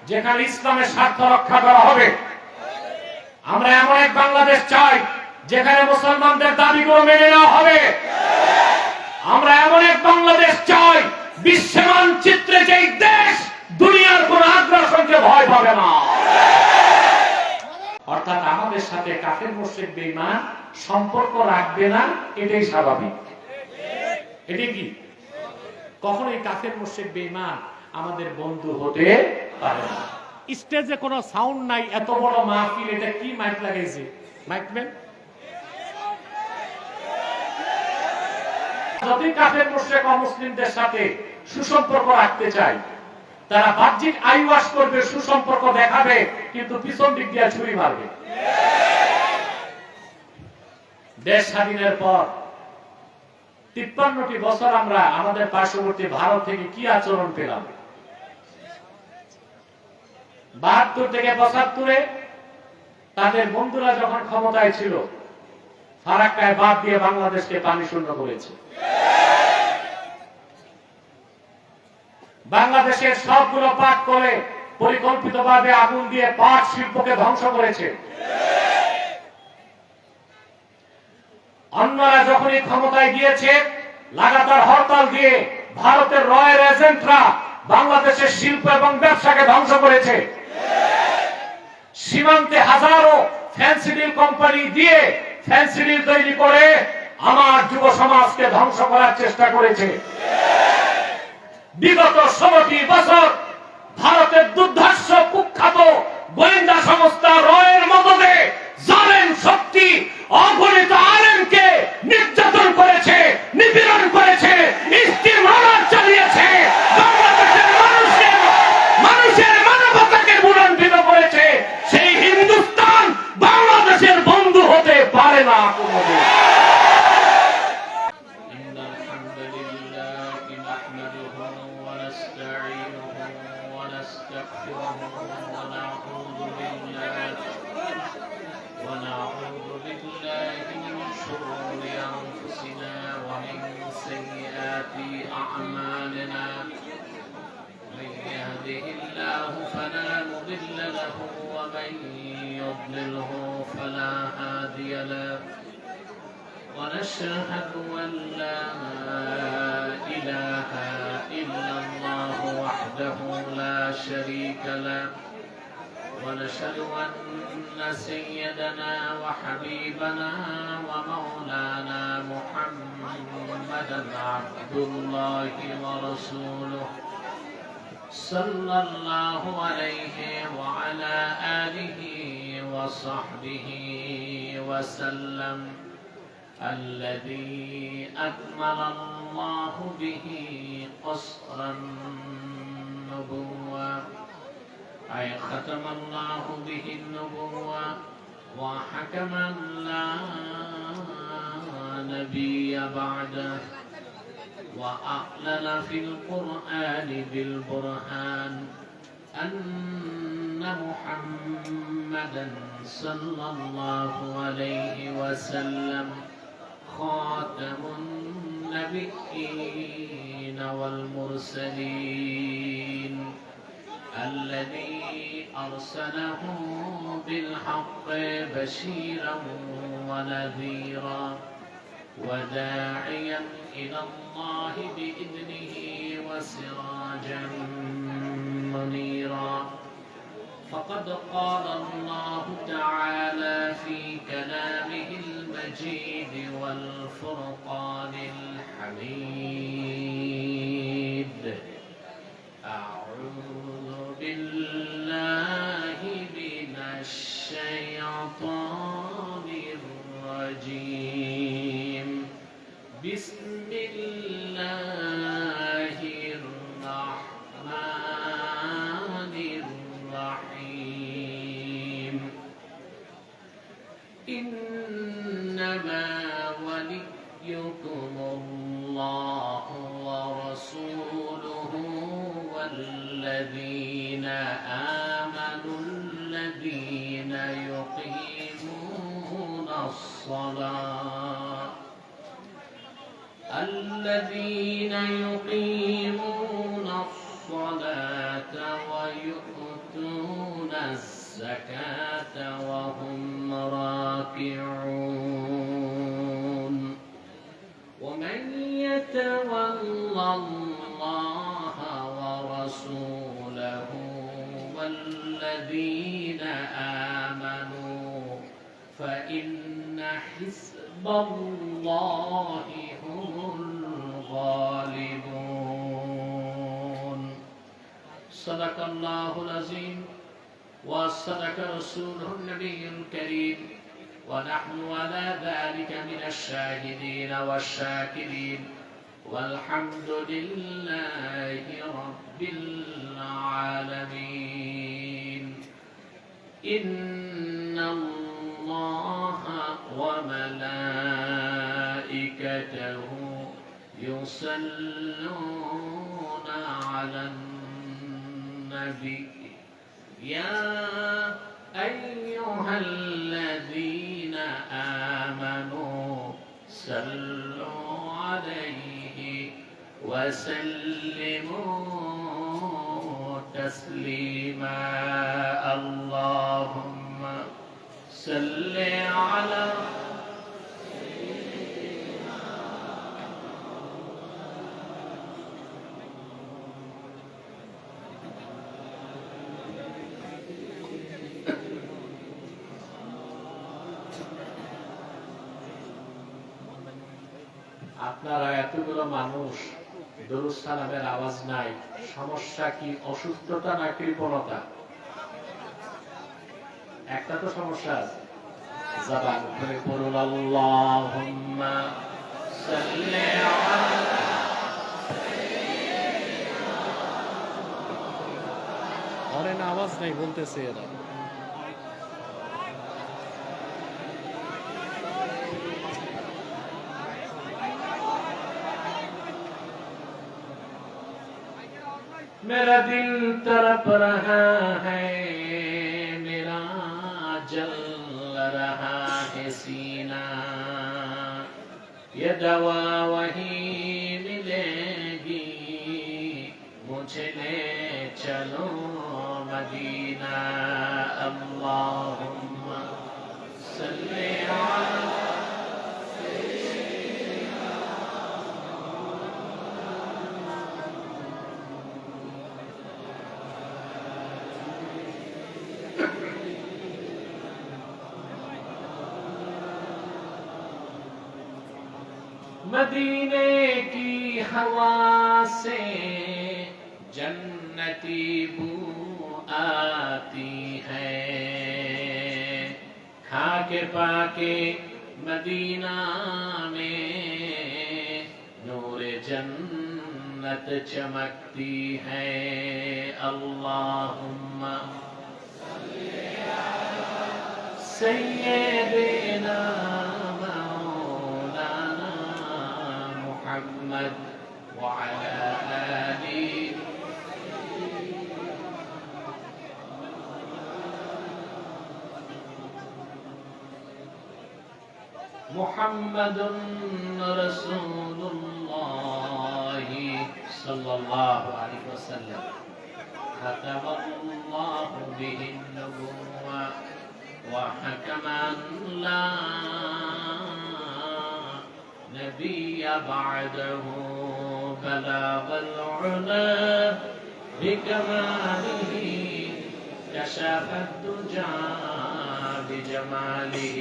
যেখানে ইসলামের স্বার্থ রক্ষা করা হবে। আমরা এমন এক বাংলাদেশ চাই যেখানে মুসলমানদের দাবিগুলো মেনে নেওয়া হবে। আমরা এমন এক বাংলাদেশ চাই বিশ্ব মানচিত্রে যেই দেশ দুনিয়ার কোন আগ্রাসনকে ভয় পাবে না। অর্থাৎ আমাদের সাথে কাফের মুশরিক বেঈমান সম্পর্ক রাখবে না, এটাই স্বাভাবিক। এটাই কি কখনোই কাফের মুশরিক বেঈমান আমাদের বন্ধু হতে পারে না। স্টেজে কোনো সাউন্ড নাই, এত বড় মাহফিল, এটা কি মাইক লাগাইছে? মাইকম্যান যদি কাফের মুশরিক অমুসলিমদের সাথে সুসম্পর্ক রাখতে চায়, তারা বাহ্যিক আইওয়াশ করবে, সুসম্পর্ক দেখাবে, কিন্তু পিছন দিক দিয়ে ছুরি মারবে। দেশ স্বাধীনের পর 53টি বছর আমরা আমাদের পার্শ্ববর্তী ভারত থেকে কি আচরণ পেলাম? 72 থেকে 75-এ তাদের বন্ধুরা যখন ক্ষমতায় ছিল, ফারাক্কায় বাদ দিয়ে বাংলাদেশকে পানি শূন্য করেছে। বাংলাদেশের সবগুলো পাট করে পরিকল্পিতভাবে আগুন দিয়ে পাট শিল্পকে ধ্বংস করেছে। অন্যরা যখনই ক্ষমতায় গিয়েছে, লাগাতার হরতাল দিয়ে ভারতের রয়ের এজেন্টরা বাংলাদেশের শিল্প এবং ব্যবসাকে ধ্বংস করেছে। সীমান্তে হাজারো ফ্যান্সিডিল কোম্পানি দিয়ে ফ্যান্সিডিল তৈরি করে আমার যুব সমাজকে ধ্বংস করার চেষ্টা করেছে। বিগত 16টি বছর ভারতের দুর্ধর্ষ কুখ্যাত গোয়েন্দা সংস্থা রয়ের মদদে জালেম শক্তি অগণিত আলেমকে নির্যাতন করেছে, নিপীড়ন করেছে, ইস্তেমার চালিয়েছে, বাংলাদেশের মানুষের মানবতাকে বুলন্দিত করেছে। সেই হিন্দুস্তান বাংলাদেশের বন্ধু হতে পারে না কোনোদিন। أعمالنا من يهده الله فلا مضل له ومن يضلله فلا هادي له ونشهد أن لا إله إلا الله وحده لا شريك له ونشهد أن سيدنا وحبيبنا ومولانا محمدا عبد الله ورسوله صلى الله عليه وعلى آله وصحبه وسلم الذي أكمل الله به قصر النبوة أي ختم الله به النبوة وحكم لا نبي بعده وأعلن في القرآن بالبرهان أن محمدا صلى الله عليه وسلم خاتم النبيين والمرسلين الذي أرسله بالحق بشيرا ونذيرا وداعيا إلى الله بإذنه وسراجا منيرا فقد قال الله تعالى في كلامه المجيد والفرقان الحميد أعوذ بالله من الشيطان الرجيم بسم الله الرحمن الرحيم إنما وليكم الله ورسوله والذين آمنوا الذين يقيمون الصلاة الذين يقيمون الصلاة ويؤتون الذين آمنوا فإن حزب الله هم الغالبون صدق الله العظيم وصدق رسوله النبي الكريم ونحن على ذلك من الشاهدين والشاكرين والحمد لله رب العالمين إن الله وملائكته يصلون على النبي يا أيها الذين آمنوا صلوا عليه وسلموا تسليما اللهم صل على আপনারা এতগুলো মানুষ দরুদ সালামের আওয়াজ নাই, সমস্যা কি? অসুস্থতা না কৃপণতা? একটা তো সমস্যা আছে। জবান করে পড়ুন আল্লাহুম্মা সাল্লি আলা অরে না আওয়াজ নাই বলতেছে এরা। मेरा दिल तड़प रहा है, मेरा जल रहा है सीना, ये दवा वहीं मिलेगी, मुझे ले चलो मदीना अल्लाहुम्मा सल्ली अला मदीने की हवा से जन्नती बू आती है, खाके पाके मदीना में नूरे जन्नत चमकती है अल्लाहुम्मा सय्यिदना محمد وعلى آله محمد رسول الله صلى الله عليه وسلم ختم الله به النبوة وحكم أن لا نبي بعده بلغ العلا بكماله كشف الدجى بجماله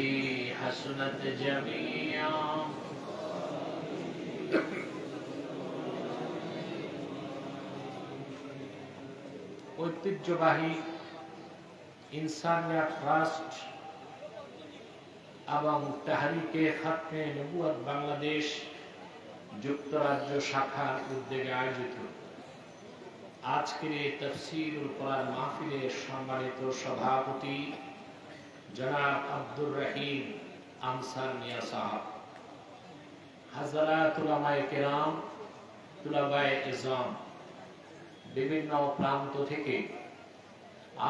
حسنت جميعا ঐতিহ্যবাহী ইনসানিয়া ট্রাস্ট এবং তাহরিকে খাতমে নবুয়ত বাংলাদেশ যুক্তরাজ্য শাখার উদ্যোগে আয়োজিত আজকের এই তাফসীরুল কোরআন মাহফিলের সম্মানিত সভাপতি জনাব আব্দুর রহিম আনসার মিয়া সাহেব, হাজরাত উলামায়ে কেরাম, তুলাবায়ে ইজম, বিভিন্ন প্রান্ত থেকে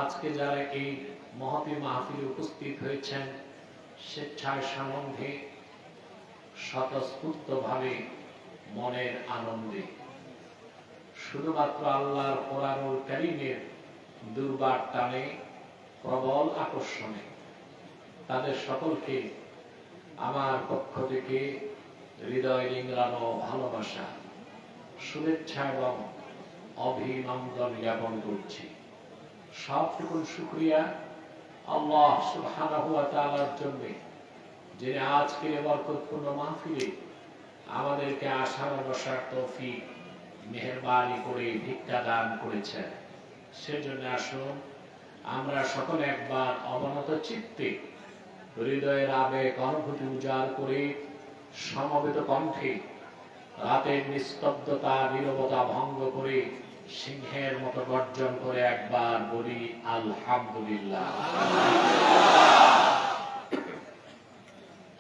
আজকে যারা এই মহতী মাহফিলে উপস্থিত হয়েছেন, স্বেচ্ছায় সানন্দে স্বতঃস্ফূর্তভাবে মনের আনন্দে শুধুমাত্র আল্লাহর কোরআনুল কারীমের দুর্বার টানে প্রবল আকর্ষণে তাদের সকলকে আমার পক্ষ থেকে হৃদয় নিংড়ানো ভালোবাসা, শুভেচ্ছা এবং অভিনন্দন জ্ঞাপন করছি। সবটুকু শুকরিয়া আল্লাহ সুবহানাহু ওয়া তাআলার জন্য, যিনি আজকে বরকতপূর্ণ মাহফিলে আমাদেরকে আসার বসার তৌফিক মেহেরবানি করে ভিক্ষা দান করেছেন। সেজন্য আসুন আমরা সকলে একবার অবনত চিত্তে হৃদয়ের আবেগ অনুভূতি উজাড় করে সমবেত কণ্ঠে রাতের নিস্তব্ধতা নীরবতা ভঙ্গ করে সিংহের মতো গর্জন করে একবার বলি আলহামদুলিল্লাহ।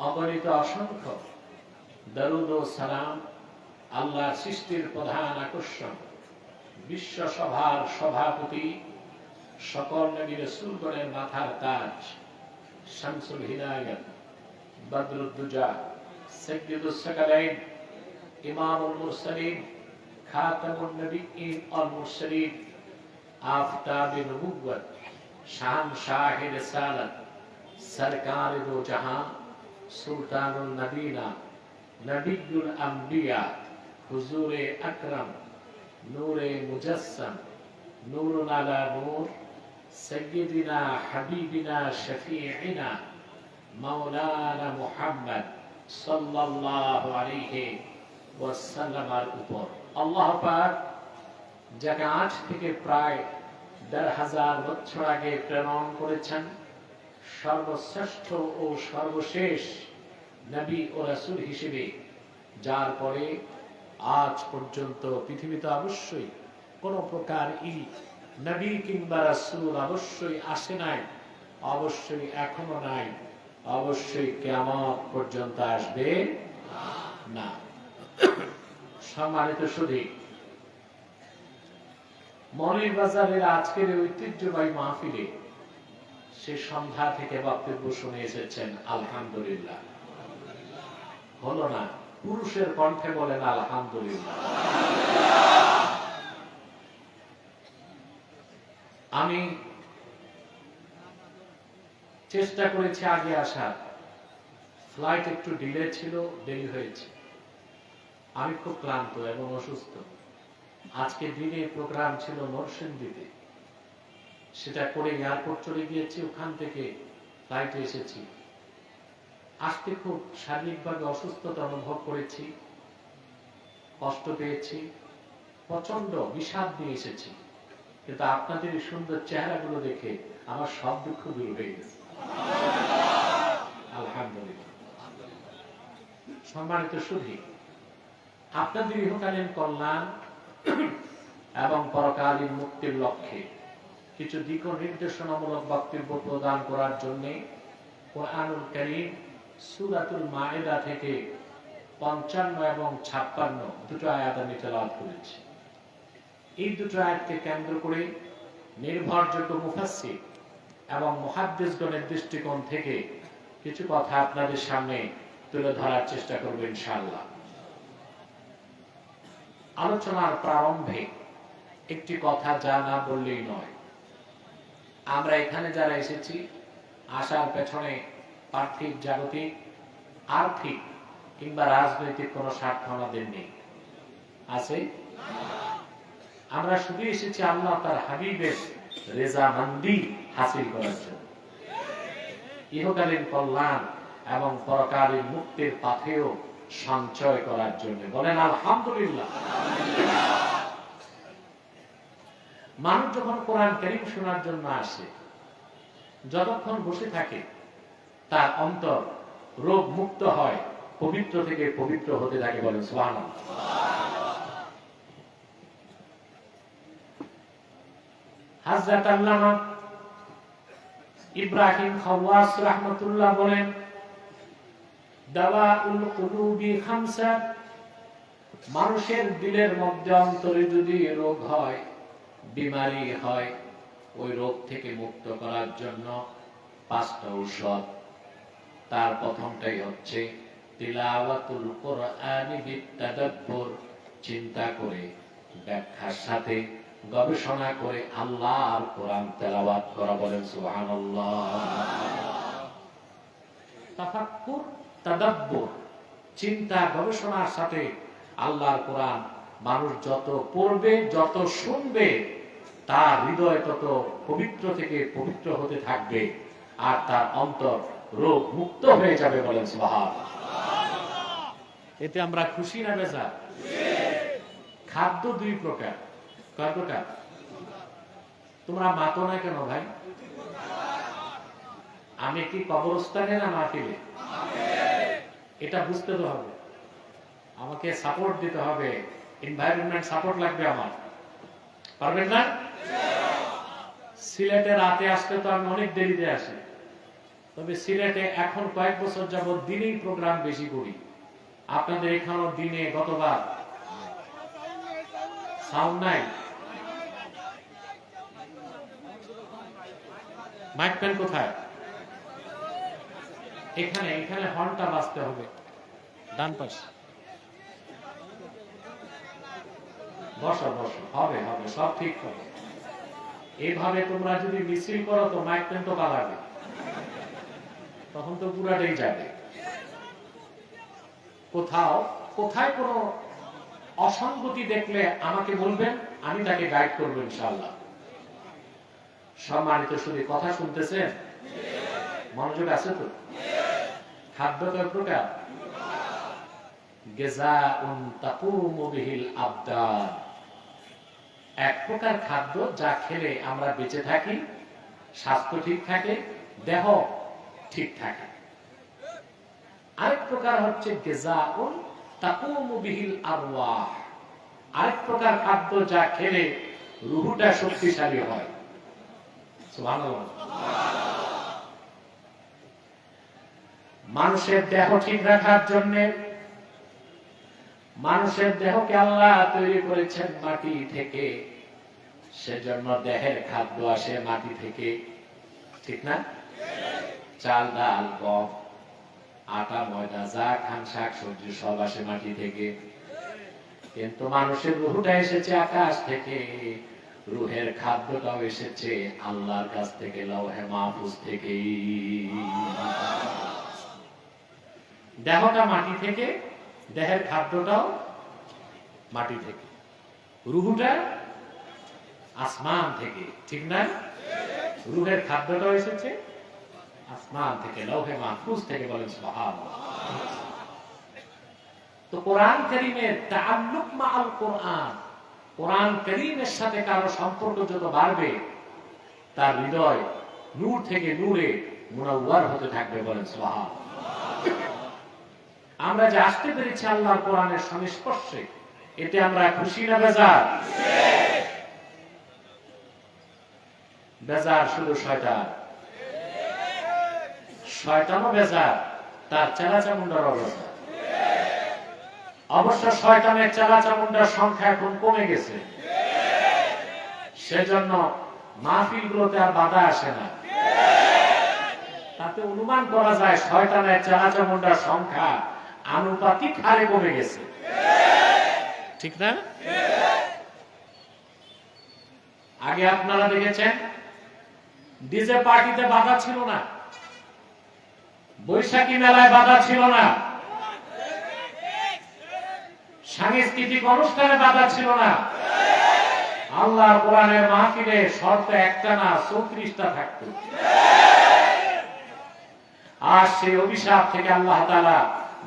অগণিত অসংখ্য দরুদ ও সালাম আল্লাহ সৃষ্টির প্রধান আকর্ষণ, বিশ্ব সভার সভাপতি, সকল নবী রাসূলগণের মাথার তাজ, শামসুল হিদায়াত, বদরুদ্দুজা, সাইয়্যিদুস সাকালাইন, ইমামুল মুরসালিন, খাতামুন নবিয়্যিন ওয়াল মুরসালিন, আফতাবে নবুওয়াত, শাহনশাহে রিসালাত, সরকারে দো জাহান, সুলতানুল নবীনা, নবিয়ুল আম্বিয়া, হুজুরে আকরাম, নূরে মুজাসসাম, নূরুন আলা নূর, সাইয়্যিদিনা হাবিবিনা শফিঈনা মাওলানা মুহাম্মদ সাল্লাল্লাহু আলাইহি ওয়াসাল্লামের উপর আল্লাহ পাক যাকে আজ থেকে প্রায় ১৫০০ বছর আগে প্রেরণ করেছেন, সর্বশ্রেষ্ঠ ও সর্বশেষ নবী ও রাসূল হিসেবে, যার পরে আজ পর্যন্ত পৃথিবীতে অবশ্যই কোন প্রকার নবী কিংবা রাসূল অবশ্যই আসে নাই, অবশ্যই এখনো নাই, অবশ্যই কিয়ামত পর্যন্ত আসবে না। সম্মানিত সুধী, মনির বাজারের আজকের ঐতিহ্যবাহী মাহফিলে সে সন্ধ্যা থেকে বক্তব্য শুনে এসেছেন আলহামদুলিল্লাহ। হলো না? পুরুষের কণ্ঠে বলেন আলহামদুলিল্লাহ। আমি চেষ্টা করেছি আগে আসার, ফ্লাইট একটু ডিলে ছিল, দেরি হয়েছে। আমি খুব ক্লান্ত এবং অসুস্থ। আজকে দিনে প্রোগ্রাম ছিল নরসিংদীতে, সেটা করে এয়ারপোর্ট চলে গিয়েছি, ওখান থেকে ফ্লাইটে এসেছি। আসতে খুব শারীরিকভাবে অসুস্থতা অনুভব করেছি, কষ্ট পেয়েছি, প্রচন্ড বিষাদ নিয়ে এসেছি, কিন্তু আপনাদের এই সুন্দর চেহারাগুলো দেখে আমার সব দুঃখ দূর হয়ে গেছে। আলহামদুলিল্লাহ। সম্মানিত সুধী, আপনাদের ইহকালীন কল্যাণ এবং পরকালীন মুক্তির লক্ষ্যে কিছু দিক নির্দেশনামূলক বক্তব্য প্রদান করার জন্য কোরআনুল কারীম সূরাতুল মায়েদা থেকে ৫৫ এবং ৫৬ দুটো আয়াত আমি তেলাওয়াত করেছি। এই দুটো আয়াতকে কেন্দ্র করে নির্ভরযোগ্য মুফাসসির এবং মুহাদ্দিসগণের দৃষ্টিকোণ থেকে কিছু কথা আপনাদের সামনে তুলে ধরার চেষ্টা করব ইনশাআল্লাহ। আলোচনার প্রারম্ভে একটি কথা যা না বললেই নয়। আমরা এখানে যারা এসেছি, আসার পেছনে পার্থিব, জাগতিক, আর্থিক কিংবা রাজনৈতিক কোন স্বার্থ আমাদের নেই, আছে? আমরা শুধু এসেছি আল্লাহ তার হাবিবের রেজামন্দি হাসিল করার জন্য, ইহকালীন কল্যাণ এবং পরকালীন মুক্তির পাথেয় সঞ্চয় করার জন্য। বলেন আলহামদুলিল্লাহ। মানুষ যখন কোরআন কারীম শোনার জন্য আসে, যতক্ষণ বসে থাকে তার অন্তর রোগ মুক্ত হয়, পবিত্র থেকে পবিত্র হতে থাকে। বলেন সুবহানাল্লাহ। হযরত আল্লামা ইব্রাহিম খাওয়াস রাহমাতুল্লাহ বলেন, দাওয়াউল কুলুবি খামসা, মানুষের দিলের মধ্যে অন্তরে যদি রোগ হয়, বিমারি হয়, ওই রোগ থেকে মুক্ত করার জন্য 5টা ঔষধ। তার প্রথমটাই হচ্ছে তিলাওয়াতুল কুরআনি বিতাদাব্বুর, চিন্তা করে, ব্যাখ্যার সাথে, গবেষণা করে আল্লাহর কোরআন তেলাওয়াত করা। বলেন সুবহানাল্লাহ। তাফাক্কুর, তাদাব্বুর, চিন্তা গবেষণার সাথে আল্লাহর কোরআন মানুষ যত পড়বে, যত শুনবে, তার হৃদয় তত পবিত্র থেকে পবিত্র হতে থাকবে, আর তার অন্তর রোগ মুক্ত হয়ে যাবে। বলেন সুবহানাল্লাহ। এতে আমরা খুশি না বেজার? খাদ্য দুই প্রকার। কয় প্রকার? তোমরা মাতো না কেন ভাই? আমি কি কবরস্থানে না মাহফিলে? এটা বুঝতে তো হবে, আমাকে সাপোর্ট দিতে হবে, এনভায়রনমেন্ট সাপোর্ট লাগবে আমার। পারবেন না? সিলেটে রাতে আসতে তো আমি অনেক দেরিতে আসি, তবে সিলেটে এখন কয়েক বছর যাবত দিনেই প্রোগ্রাম বেশি করি। আপনাদের এখানেও দিনে গতবার সাউন্ড নাই, মাইক পেন কোথায়? এখানে এখানে হর্নটা বাজতে হবে ডান পাশে। বসো বসো, হবে হবে, সব ঠিক হবে। এইভাবে তোমরা যদি মিছিল করো তো মাইক পেন তো পালাবে, তখন তো পুরাটাই যাবে। কোথাও কোথায় কোনো অসঙ্গতি দেখলে আমাকে বলবেন, আমি তাকে গাইড করবো ইনশাআল্লাহ। সম্মানিত শুধু কথা শুনতেছেন, মনোযোগ আছে তো? খাদ্য কয় প্রকার? গিযাউন তাকুমু বিহিল আবদান, এক প্রকার খাদ্য যা খেলে আমরা বেঁচে থাকি, স্বাস্থ্য ঠিক থাকে, দেহ ঠিক থাকে। আরেক প্রকার হচ্ছে গিযাউন তাকুমু বিহিল আরওয়াহ, আরেক প্রকার খাদ্য যা খেলে রূহটা শক্তিশালী হয়। সুবহানাল্লাহ। মানুষের দেহ ঠিক রাখার জন্য, মানুষের দেহকে আল্লাহ তৈরি করেছেন মাটি থেকে, সেজন্য দেহের খাদ্য আসে মাটি থেকে, ঠিক না? চাল ডাল গম আটা ময়দা যা খান শাক সবজি সব আসে মাটি থেকে। কিন্তু মানুষের রূহটা এসেছে আকাশ থেকে, রূহের খাদ্যটাও এসেছে আল্লাহর কাছ থেকে, লওহে মাহফুজ থেকে। দেহটা মাটি থেকে, দেহের খাদ্যটাও মাটি থেকে, রূহটা আসমান থেকে, ঠিক না? রূহের খাদ্যটাও এসেছে আসমান থেকে, লওহে মাহফুজ থেকে। বলেন সুবহানাল্লাহ। তো কোরআন কারীমের তাআল্লুক মাআল কোরআন, কোরআন কারীমের সাথে কারো সম্পর্ক যত বাড়বে, তার হৃদয় নূর থেকে নূরে মুনাওয়ার হতে থাকবে। বলেন সুবহানাল্লাহ। আমরা যে আসতে পেরেছি আল্লাহর কোরআনের সংস্পর্শে, এতে আমরা খুশি না বেজার? বেজার শুধু শয়তান, শয়তানও বেজার, তার চেলা চামুন্ডারও বেজার। অবশ্য শয়তানের চেলা চামুন্ডার সংখ্যা এখন কমে গেছে, সেজন্য মাহফিলগুলোতে আর বাধা আসে না। তাতে অনুমান করা যায় শয়তানের চেলা চামুন্ডার সংখ্যা আনুপাতিক হারে কমে গেছে, ঠিক না? আগে আপনারা দেখেছেন ডিজে পার্টিতে বাধা ছিল না, বৈশাখী মেলায় বাধা ছিল না, সাংস্কৃতিক অনুষ্ঠানে বাধা ছিল না। আল্লাহর কোরআনের মাহফিলে শর্ত একটা না 34টা থাকতো। আর সেই অভিশাপ থেকে আল্লাহ তাআলা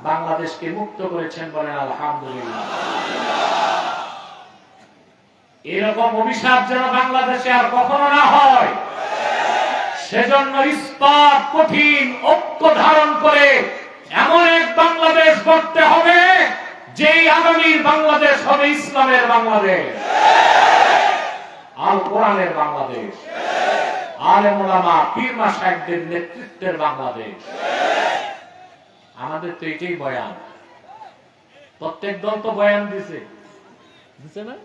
বাংলাদেশকে মুক্ত করেছেন। বলেন আলহামদুলিল্লাহ। এরকম অভিশাপ যেন বাংলাদেশে আর কখনো না হয়, সেজন্য ইস্পাত কঠিন ঐক্য ধারণ করে এমন এক বাংলাদেশ গড়তে হবে, যেই আগামীর বাংলাদেশ হবে ইসলামের বাংলাদেশ, আল কোরআনের বাংলাদেশ, আলেম ওলামা পীর মাশায়েখদের নেতৃত্বের বাংলাদেশ। আমাদের তো এটাই বয়ান, প্রত্যেক দল তো বয়ান দিছে না?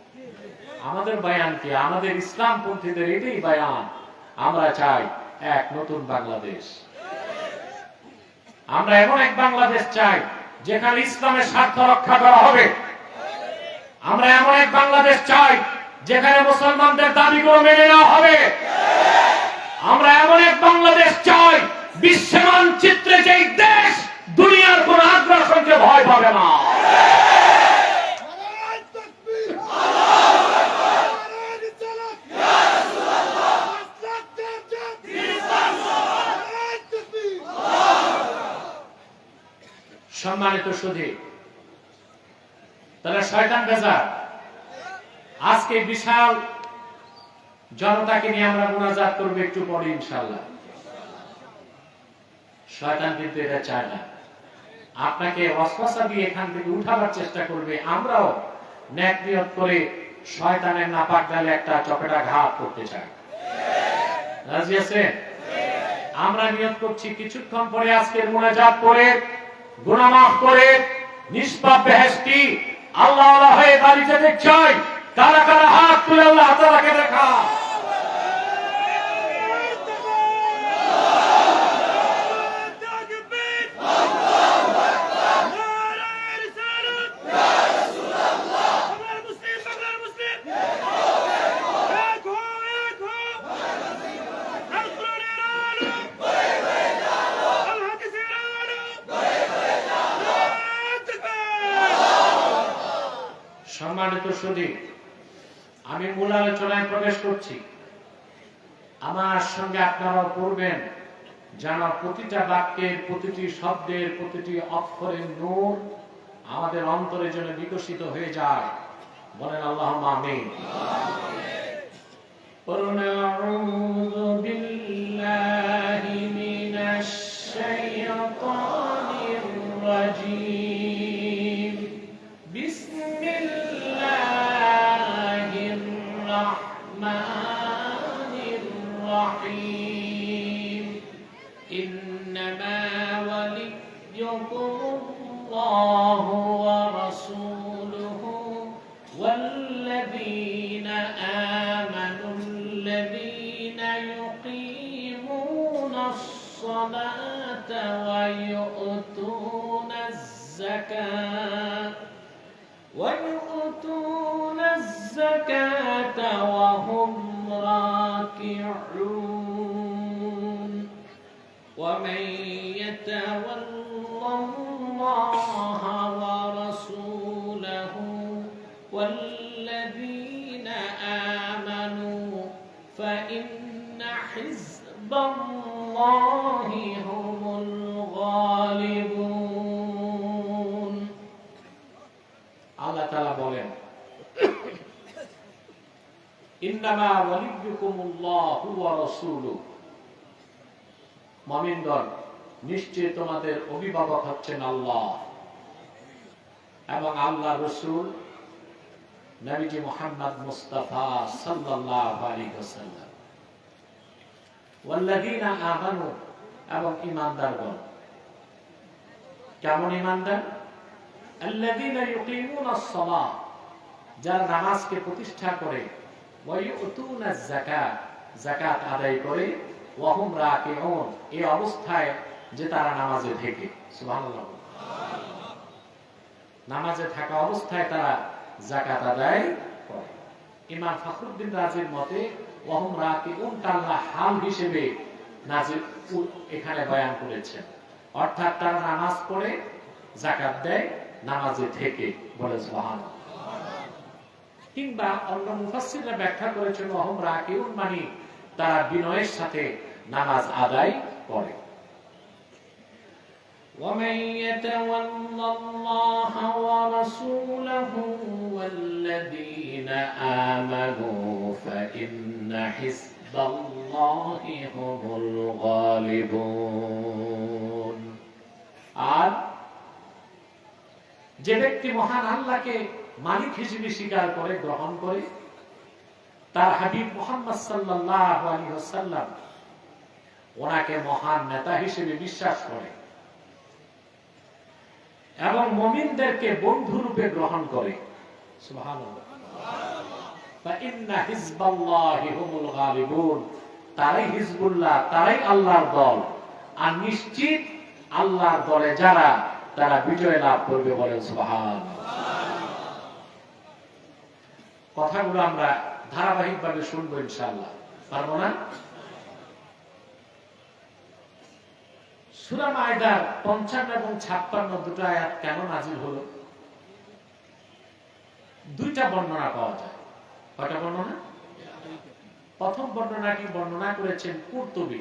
আমাদের বয়ান কি? আমাদের ইসলামপন্থীদের এটাই বয়ান। আমরা চাই এক নতুন বাংলাদেশ, আমরা এমন এক বাংলাদেশ চাই যেখানে ইসলামের স্বার্থ রক্ষা করা হবে। আমরা এমন এক বাংলাদেশ চাই যেখানে মুসলমানদের দাবিগুলো মেনে নেওয়া হবে। আমরা এমন এক বাংলাদেশ চাই বিশ্ব মানচিত্রে যেই দেশ দুনিয়ার কোন আগ্রাসনকে ভয় পাবে না। সম্মানিত সুধী, তাহলে শয়তান বেজার। আজকে বিশাল জনতাকে নিয়ে আমরা মুনাজাত করবো একটু পরে ইনশাআল্লাহ। শয়তান কিন্তু এটা চায় না, আপনাকে ওয়াসওয়াসা দিয়ে এখান থেকে উঠাবার চেষ্টা করবে। আমরাও নেক নিয়ত করে শয়তানের নাপাক গালে একটা চপেটা ঘাত করতে চাই। রাজি আছেন? আমরা নিয়ত করছি কিছুক্ষণ পরে আজকের মুনাজাত করে গুনাহ মাফ করে নিষ্পাপ বেহেশতি আল্লাহওয়ালা হয়ে বাড়িতে যেতে চাই। কারা কারা হাত তুলে আল্লাহ তাআলাকে দেখা। সম্মানিত সুধী, আমি মূল আলোচনায় প্রবেশ করছি। আমার সঙ্গে আপনারাও পড়বেন, যেন প্রতিটা বাক্যের, প্রতিটি শব্দের, প্রতিটি অক্ষরের নূর আমাদের অন্তরে যেন বিকশিত হয়ে যায়। বলেন আল্লাহুম্মা আমিন। আউযু বিল্লাহি মিনাশ শাইতানির রাজীম। বিসমিল্লাহির রাহমানির রাহিম। ইন্নামা ওয়ালিয়্যুকুমুল্লাহু ওয়া রাসূলুহু ওয়াল্লাযীনা আমানুল্লাযীনা ইউকিমুনাস সালাতা ওয়া ইউতুনাজ যাকাতা ওয়া হুম রাকিউন। ومن يتولى الله ورسوله والذين آمنوا فإن حزب الله هم الغالبون। আল্লাহ তাআলা বলেন, ইন্নামা ওয়ালিয়্যুকুমুল্লাহু ওয়া রাসূলুহু। মুমিনগণ, নিশ্চয় তোমাদের অভিভাবক হচ্ছেন আল্লাহ এবং আল্লাহ রাসূল নবীজি মুহাম্মদ মুস্তাফা সাল্লাল্লাহু আলাইহি ওয়াসাল্লাম। ওয়াল্লাযীনা আমানু, এবং ঈমানদারগণ। কেমন ঈমানদার? আল্লাযীনা ইউকিমুনাস সালাহ, যারা নামাজকে প্রতিষ্ঠা করে, ওয়া ইউতুনাজ যাকাত, যাকাত আদায় করে, ওয়া হুম রাকিউন, এই অবস্থায় যে তারা নামাজে থাকে। সুবহানাল্লাহ। নামাজে থাকা অবস্থায় তারা যাকাত আদায় করে। ইমাম ফখরুদ্দিন রাজির মতে ওয়া হুম রাকিউন আল্লাহ হাল হিসেবে নাজিল এখানে বয়ান করেছেন, অর্থাৎ তারা নামাজ পড়ে, যাকাত দেয়, নামাজে থেকে। বলে সুবহানাল্লাহ। কিংবা অন্য মুফাসসিররা ব্যাখ্যা করেছেন ওয়া হুম রাকিউন মানে তারা বিনয়ের সাথে নামাজ আদায় করে। ومن يتولى الله ورسوله والذين آمنوا فإن حزب الله هم الغالبون। আর যে ব্যক্তি মহান আল্লাহকে মালিক হিসেবে স্বীকার করে, গ্রহণ করে, তার হাবিব মুহাম্মদ সাল্লাল্লাহু আলাইহি ওয়াসাল্লাম ওনাকে মহান নেতা হিসেবে বিশ্বাস করে এবং মুমিনদেরকে বন্ধু রূপে গ্রহণ করে। সুবহানাল্লাহ। ফাইন্না হিজবাল্লাহি হুমুল গালিবুন, তারাই হিজবুল্লাহ, তারাই আল্লাহর দল। আর নিশ্চিত আল্লাহর দলে যারা, তারা বিজয় লাভ করবে। বলেন সুবহানাল্লাহ। কথাগুলো আমরা ধারাবাহিকভাবে শুনবো ইনশাআল্লাহ, পারবো না? সূরা মায়দার ৫৫ এবং ৫৬ দুটো আয়াত কেন নাজিল হলো? দুইটা বর্ণনা পাওয়া যায়। কয়টা বর্ণনা? প্রথম বর্ণনাটি বর্ণনা করেছেন কুরতুবী,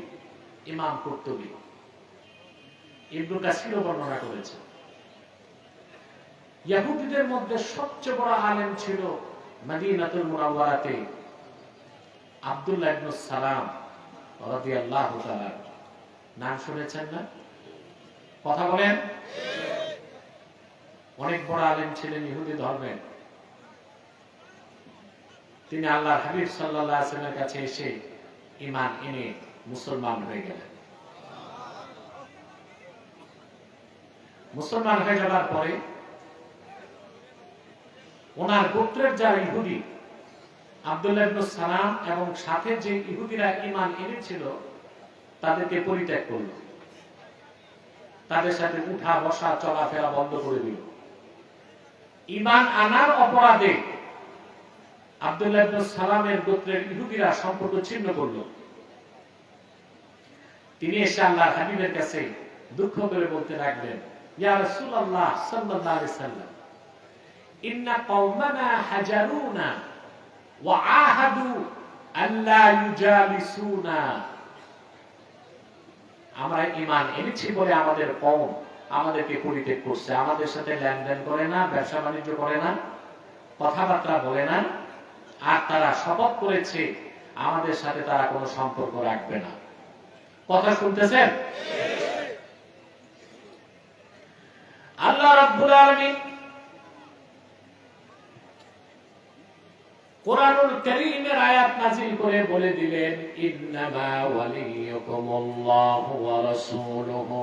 ইমাম কুরতুবী। ইবনে কাসিরও বর্ণনা করেছেন। ইহুদিদের মধ্যে সবচেয়ে বড় আলেম ছিল মদিনাতুল মুনাওয়ারাতে আব্দুল্লাহ ইবনে সালাম রাদিয়াল্লাহু তাআলা। নাম শুনেছেন না? কথা বলেন। অনেক বড় আলেম ছিলেন ইহুদি ধর্মের। তিনি আল্লাহর হাবিব সাল্লাল্লাহু আলাইহি ওয়াসাল্লামের কাছে এসে ঈমান এনে মুসলমান হয়ে গেলেন। মুসলমান হয়ে যাওয়ার পরে ওনার গোত্রের যারা ইহুদি আব্দুল্লাহ ইবনে সালাম এবং সাথে যে ইহুদিরা ঈমান এনেছিল তাদেরকে পরিত্যাগ করল, তাদের সাথে উঠা বসা চলাফেরা বন্ধ করে দিল। ঈমান আনার অপরাধে আব্দুল্লাহ ইবনে সালামের গোত্রের ইহুদিরা সম্পর্ক ছিন্ন করল। তিনি এসে আল্লাহর হাবিবের কাছে দুঃখ করে বলতে লাগলেন, ইয়া রাসূলুল্লাহ সাল্লাল্লাহু আলাইহি সাল্লাম, ইন্না কওমানা হাজারুনা ওয়া আহাদু আল্লা ইউজালিসুনা। আমরা ঈমান এনেছি বলে আমাদের কওম আমাদেরকে পরিত্যাগ করছে, আমাদের সাথে লেনদেন করে না, ব্যবসা বাণিজ্য করে না, কথাবার্তা বলে না, আর তারা শপথ করেছে আমাদের সাথে তারা কোনো সম্পর্ক রাখবে না। কথা শুনতেছেন? আল্লাহ রাব্বুল আলামিন কোরআনুল কারীমের আয়াত নাযিল করে বলে দিলেন, ইন্নামা ওয়ালিয়ুকুমুল্লাহু ওয়া রাসূলুহু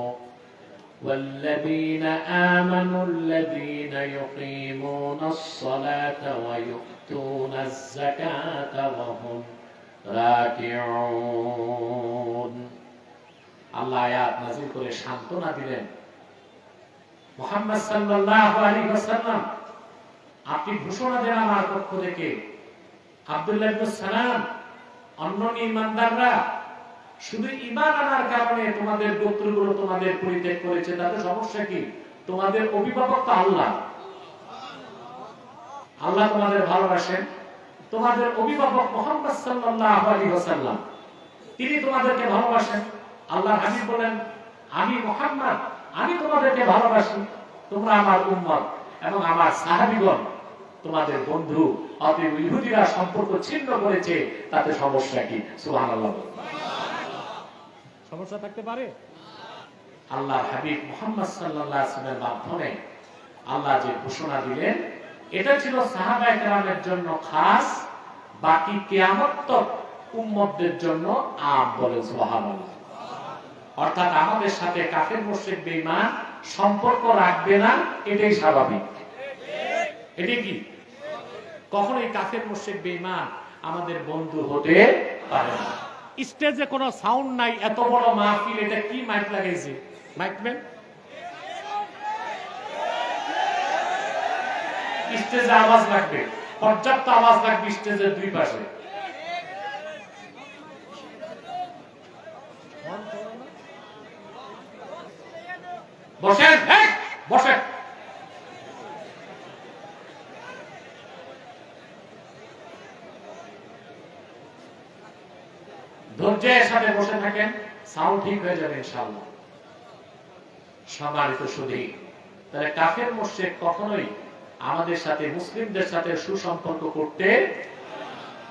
ওয়াল্লাযীনা আমানুল্লাযীনা ইউকিমুনাস সালাতা ওয়া ইউতুনাজ যাকাতা ওয়া হুম রাকিউন। আল্লাহ আয়াত নাযিল করে সান্ত্বনা দিলেন, মুহাম্মদ সাল্লাল্লাহু আলাইহি ওয়াসাল্লাম আপনি ঘোষণা দেন আমার পক্ষ থেকে, আব্দুল্লাহ ইবনে সালাম অন্য ঈমানদাররা শুধু ঈমান আনার কারণে তোমাদের গোত্রগুলো তোমাদের পরিত্যাগ করেছে, তাতে সমস্যা কি? তোমাদের অভিভাবক তো আল্লাহ, আল্লাহ তোমাদের ভালোবাসেন। তোমাদের অভিভাবক মুহাম্মদ সাল্লাল্লাহু আলাইহি ওয়াসাল্লাম তিনি তোমাদেরকে ভালোবাসেন। আল্লাহর হাবিব বলেন, আমি মুহাম্মদ আমি তোমাদেরকে ভালোবাসি, তোমরা আমার উম্মত এবং আমার সাহাবীগণ তোমাদের বন্ধু। অতএব ইহুদিরা সম্পর্ক ছিন্ন করেছে, তাতে সমস্যা কি? সুবহানাল্লাহ। সমস্যা থাকতে পারে? আল্লাহর হাবিব মুহাম্মদ সাল্লাল্লাহু আলাইহি ওয়াসাল্লামের মাধ্যমে আল্লাহ যে ঘোষণা দিলেন এটা ছিল সাহাবায়ে কেরামের জন্য খাস, বাকি কিয়ামত তক উম্মতদের জন্য আম। বলে সুবহানাল্লাহ। অর্থাৎ আমাদের সাথে কাফের মুশরিক বেঈমান সম্পর্ক রাখবে না, এটাই স্বাভাবিক। এটি কি? কখনোই কাফের মুশরিক বেঈমান আমাদের বন্ধু হতে পারে না। স্টেজে কোনো সাউন্ড নাই, এত বড় মাহফিল, এটা কি মাইক লাগাইছে? মাইকম্যান স্টেজে আওয়াজ লাগবে, পর্যাপ্ত আওয়াজ লাগবে স্টেজের দুই পাশে। বসেন, বসেন। ধৈর্যের সাথে বসে থাকেন, সাউন্ড ঠিক হয়ে যাবে ইনশাআল্লাহ। সম্মানিত সুধী, তাহলে কাফের মুশরিক কখনোই আমাদের সাথে মুসলিমদের সাথে সুসম্পর্ক করতে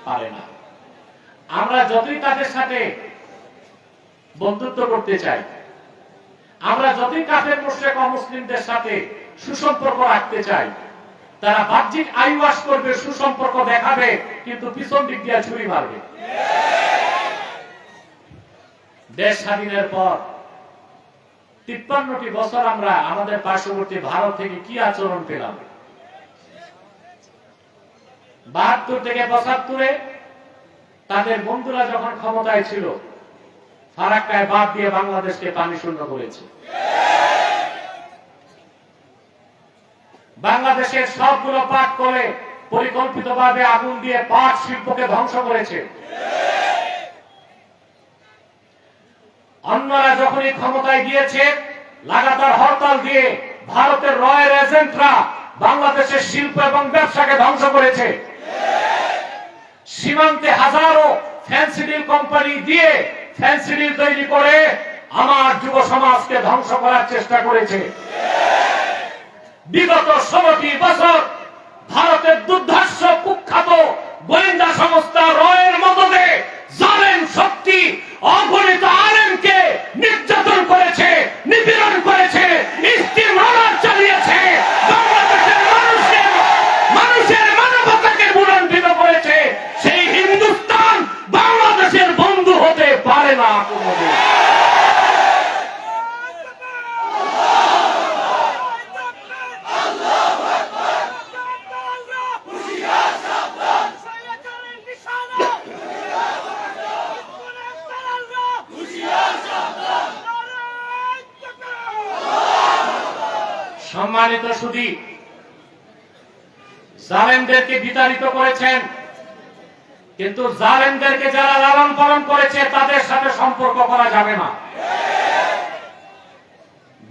পারে না। আমরা যতই তাদের সাথে বন্ধুত্ব করতে চাই, আমরা যতই কাফের মুশরিক অমুসলিমদের সাথে সুসম্পর্ক রাখতে চাই, তারা বাহ্যিক আইওয়াশ করবে, সুসম্পর্ক দেখাবে, কিন্তু পিছন দিক দিয়ে ছুরি মারবে। দেশ স্বাধীনের পর 53টি বছর আমরা আমাদের পার্শ্ববর্তী ভারত থেকে কি আচরণ পেলাম? 72 থেকে 75-এ তাদের বন্ধুরা যখন ক্ষমতায় ছিল, ফারাক্কায় বাদ দিয়ে বাংলাদেশকে পানি শূন্য করেছে। বাংলাদেশের সবগুলো পাট করে পরিকল্পিতভাবে আগুন দিয়ে পাট শিল্পকে ধ্বংস করেছে। অন্যরা যখনই ক্ষমতায় গিয়েছে, লাগাতার হরতাল দিয়ে ভারতের রয়ের এজেন্টরা বাংলাদেশের শিল্প এবং ব্যবসাকে ধ্বংস করেছে। সীমান্তে হাজারো ফ্যান্সিডিল কোম্পানি দিয়ে ফ্যান্সিডিল তৈরি করে আমার যুব সমাজকে ধ্বংস করার চেষ্টা করেছে। বিগত 16টি বছর ভারতের দুর্ধর্ষ কুখ্যাত গোয়েন্দা সংস্থা রয়ের মদদে জালেম শক্তি অগণিত আলেমকে নির্যাতন করেছে, নিপীড়ন করেছে, ইস্তেমরার চালিয়েছে, বাংলাদেশের মানুষের মানবতাকে বুলন্দিত করেছে। সেই হিন্দুস্তান বাংলাদেশের বন্ধু হতে পারে না কোনোদিন। সম্মানিত সুধী, জালেমদেরকে বিতাড়িত করেছেন, কিন্তু জালেমদেরকে যারা লালন পালন করেছে তাদের সাথে সম্পর্ক করা যাবে না।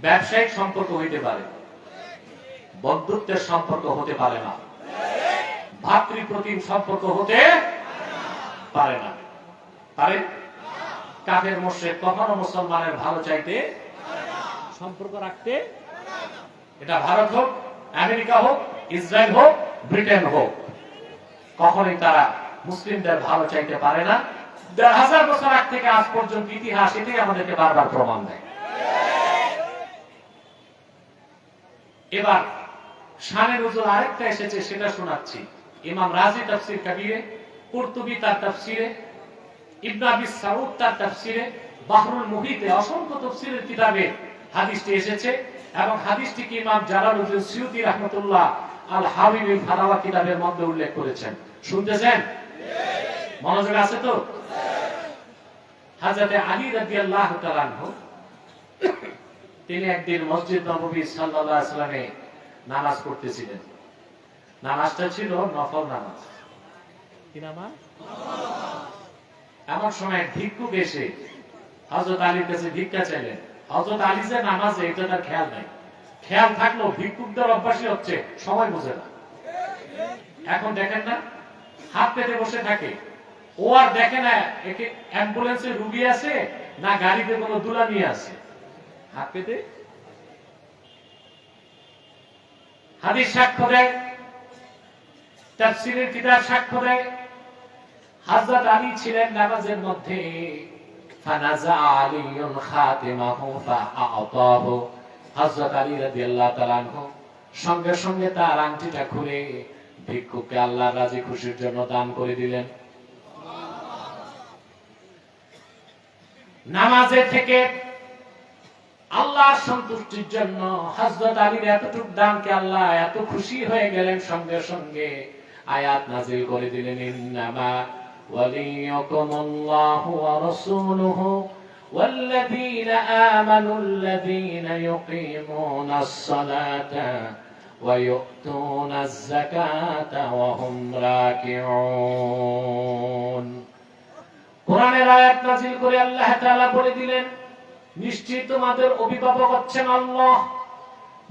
ব্যবসায়িক সম্পর্ক হইতে পারে, বন্ধুত্বের সম্পর্ক হতে পারে না, ভাতৃপ্রতিম সম্পর্ক হতে পারে না। পারে? কাফের মুশরিক কখনো মুসলমানের ভালো চাইতে সম্পর্ক রাখতে, এটা ভারত হোক, আমেরিকা হোক, ইসরায়েল হোক, ব্রিটেন হোক, কখনোই তারা মুসলিমদের ভালো চাইতে পারে না। 1000 বছর আগ থেকে আজ পর্যন্ত ইতিহাস এটাই আমাদেরকে বারবার প্রমাণ দেয়। এবার শানে নজুল আরেকটা এসেছে, সেটা শোনাচ্ছি। ইমাম রাজি তাফসীর কবিরে, কুরতুবী তার তাফসীরে, ইবনে আবি সাউদ তার তাফসীরে, বাহরুল মুহিতে অসংখ্য তাফসীরের কিতাবে হাদিসটি এসেছে এবং হাদিসটিকে ইমাম জালালউদ্দিন সুয়ুতী রাহমাতুল্লাহ আল হাবিবিল ফারাওয়া কিতাবের মধ্যে উল্লেখ করেছেন। শুনতেছেন? মনোযোগ আছে তো? হযরত আলী রাদিয়াল্লাহু তাআলা আনহু তিনি একদিন মসজিদ নববী সাল্লাল্লাহু আলাইহি ওয়াসাল্লামে নামাজ পড়তেছিলেন। নামাজটা ছিল নফল নামাজ। কি নামাজ? এমন সময় ভিক্ষুক এসে হযরত আলীর কাছে ভিক্ষা চাইলেন। হযরত আলী যে নামাজে, এটা তার খেয়াল নাই। খেয়াল থাকলেও ভিক্ষুকদের অভ্যাসই হচ্ছে সময় বুঝে না। এখন দেখেন না, হাত পেতে বসে থাকে, ও আর দেখে না একে অ্যাম্বুলেন্সে রুগী আছে না গাড়িতে কোনো দুলামি আছে, হাত পেতে। হাদিস সাক্ষ্য দেয়, তাফসীরের কিতাব সাক্ষ্য দেয়, হযরত আলী ছিলেন নামাজের মধ্যে, ফানাজা আলীউন খাতিমাহু ফাআতাহু, হযরত আলী রাদিয়াল্লাহু তাআলা আনহু সঙ্গে সঙ্গে তার আংটিটা খুলে ভিক্ষুককে আল্লাহর রাজি খুশির জন্য দান করে দিলেন। নামাজে থেকে আল্লাহর সন্তুষ্টির জন্য হযরত আলীর এতটুকু দানকে আল্লাহ এত খুশি হয়ে গেলেন, সঙ্গে সঙ্গে আয়াত নাযিল করে দিলেন, ইন্নামা ওয়ালিয়ুকুমুল্লাহু ওয়া রাসূলুহু ওয়াল্লাযীনা আমানুল্লাযীনা ইউকিমুনাস সালাতা ওয়া ইউতুনাজ যাকাতা ওয়া হুম রাকিউন। কোরআনের আয়াত নাযিল করে আল্লাহ তাআলা বলে দিলেন, নিশ্চয়ই তোমাদের অভিভাবক হচ্ছেন আল্লাহ,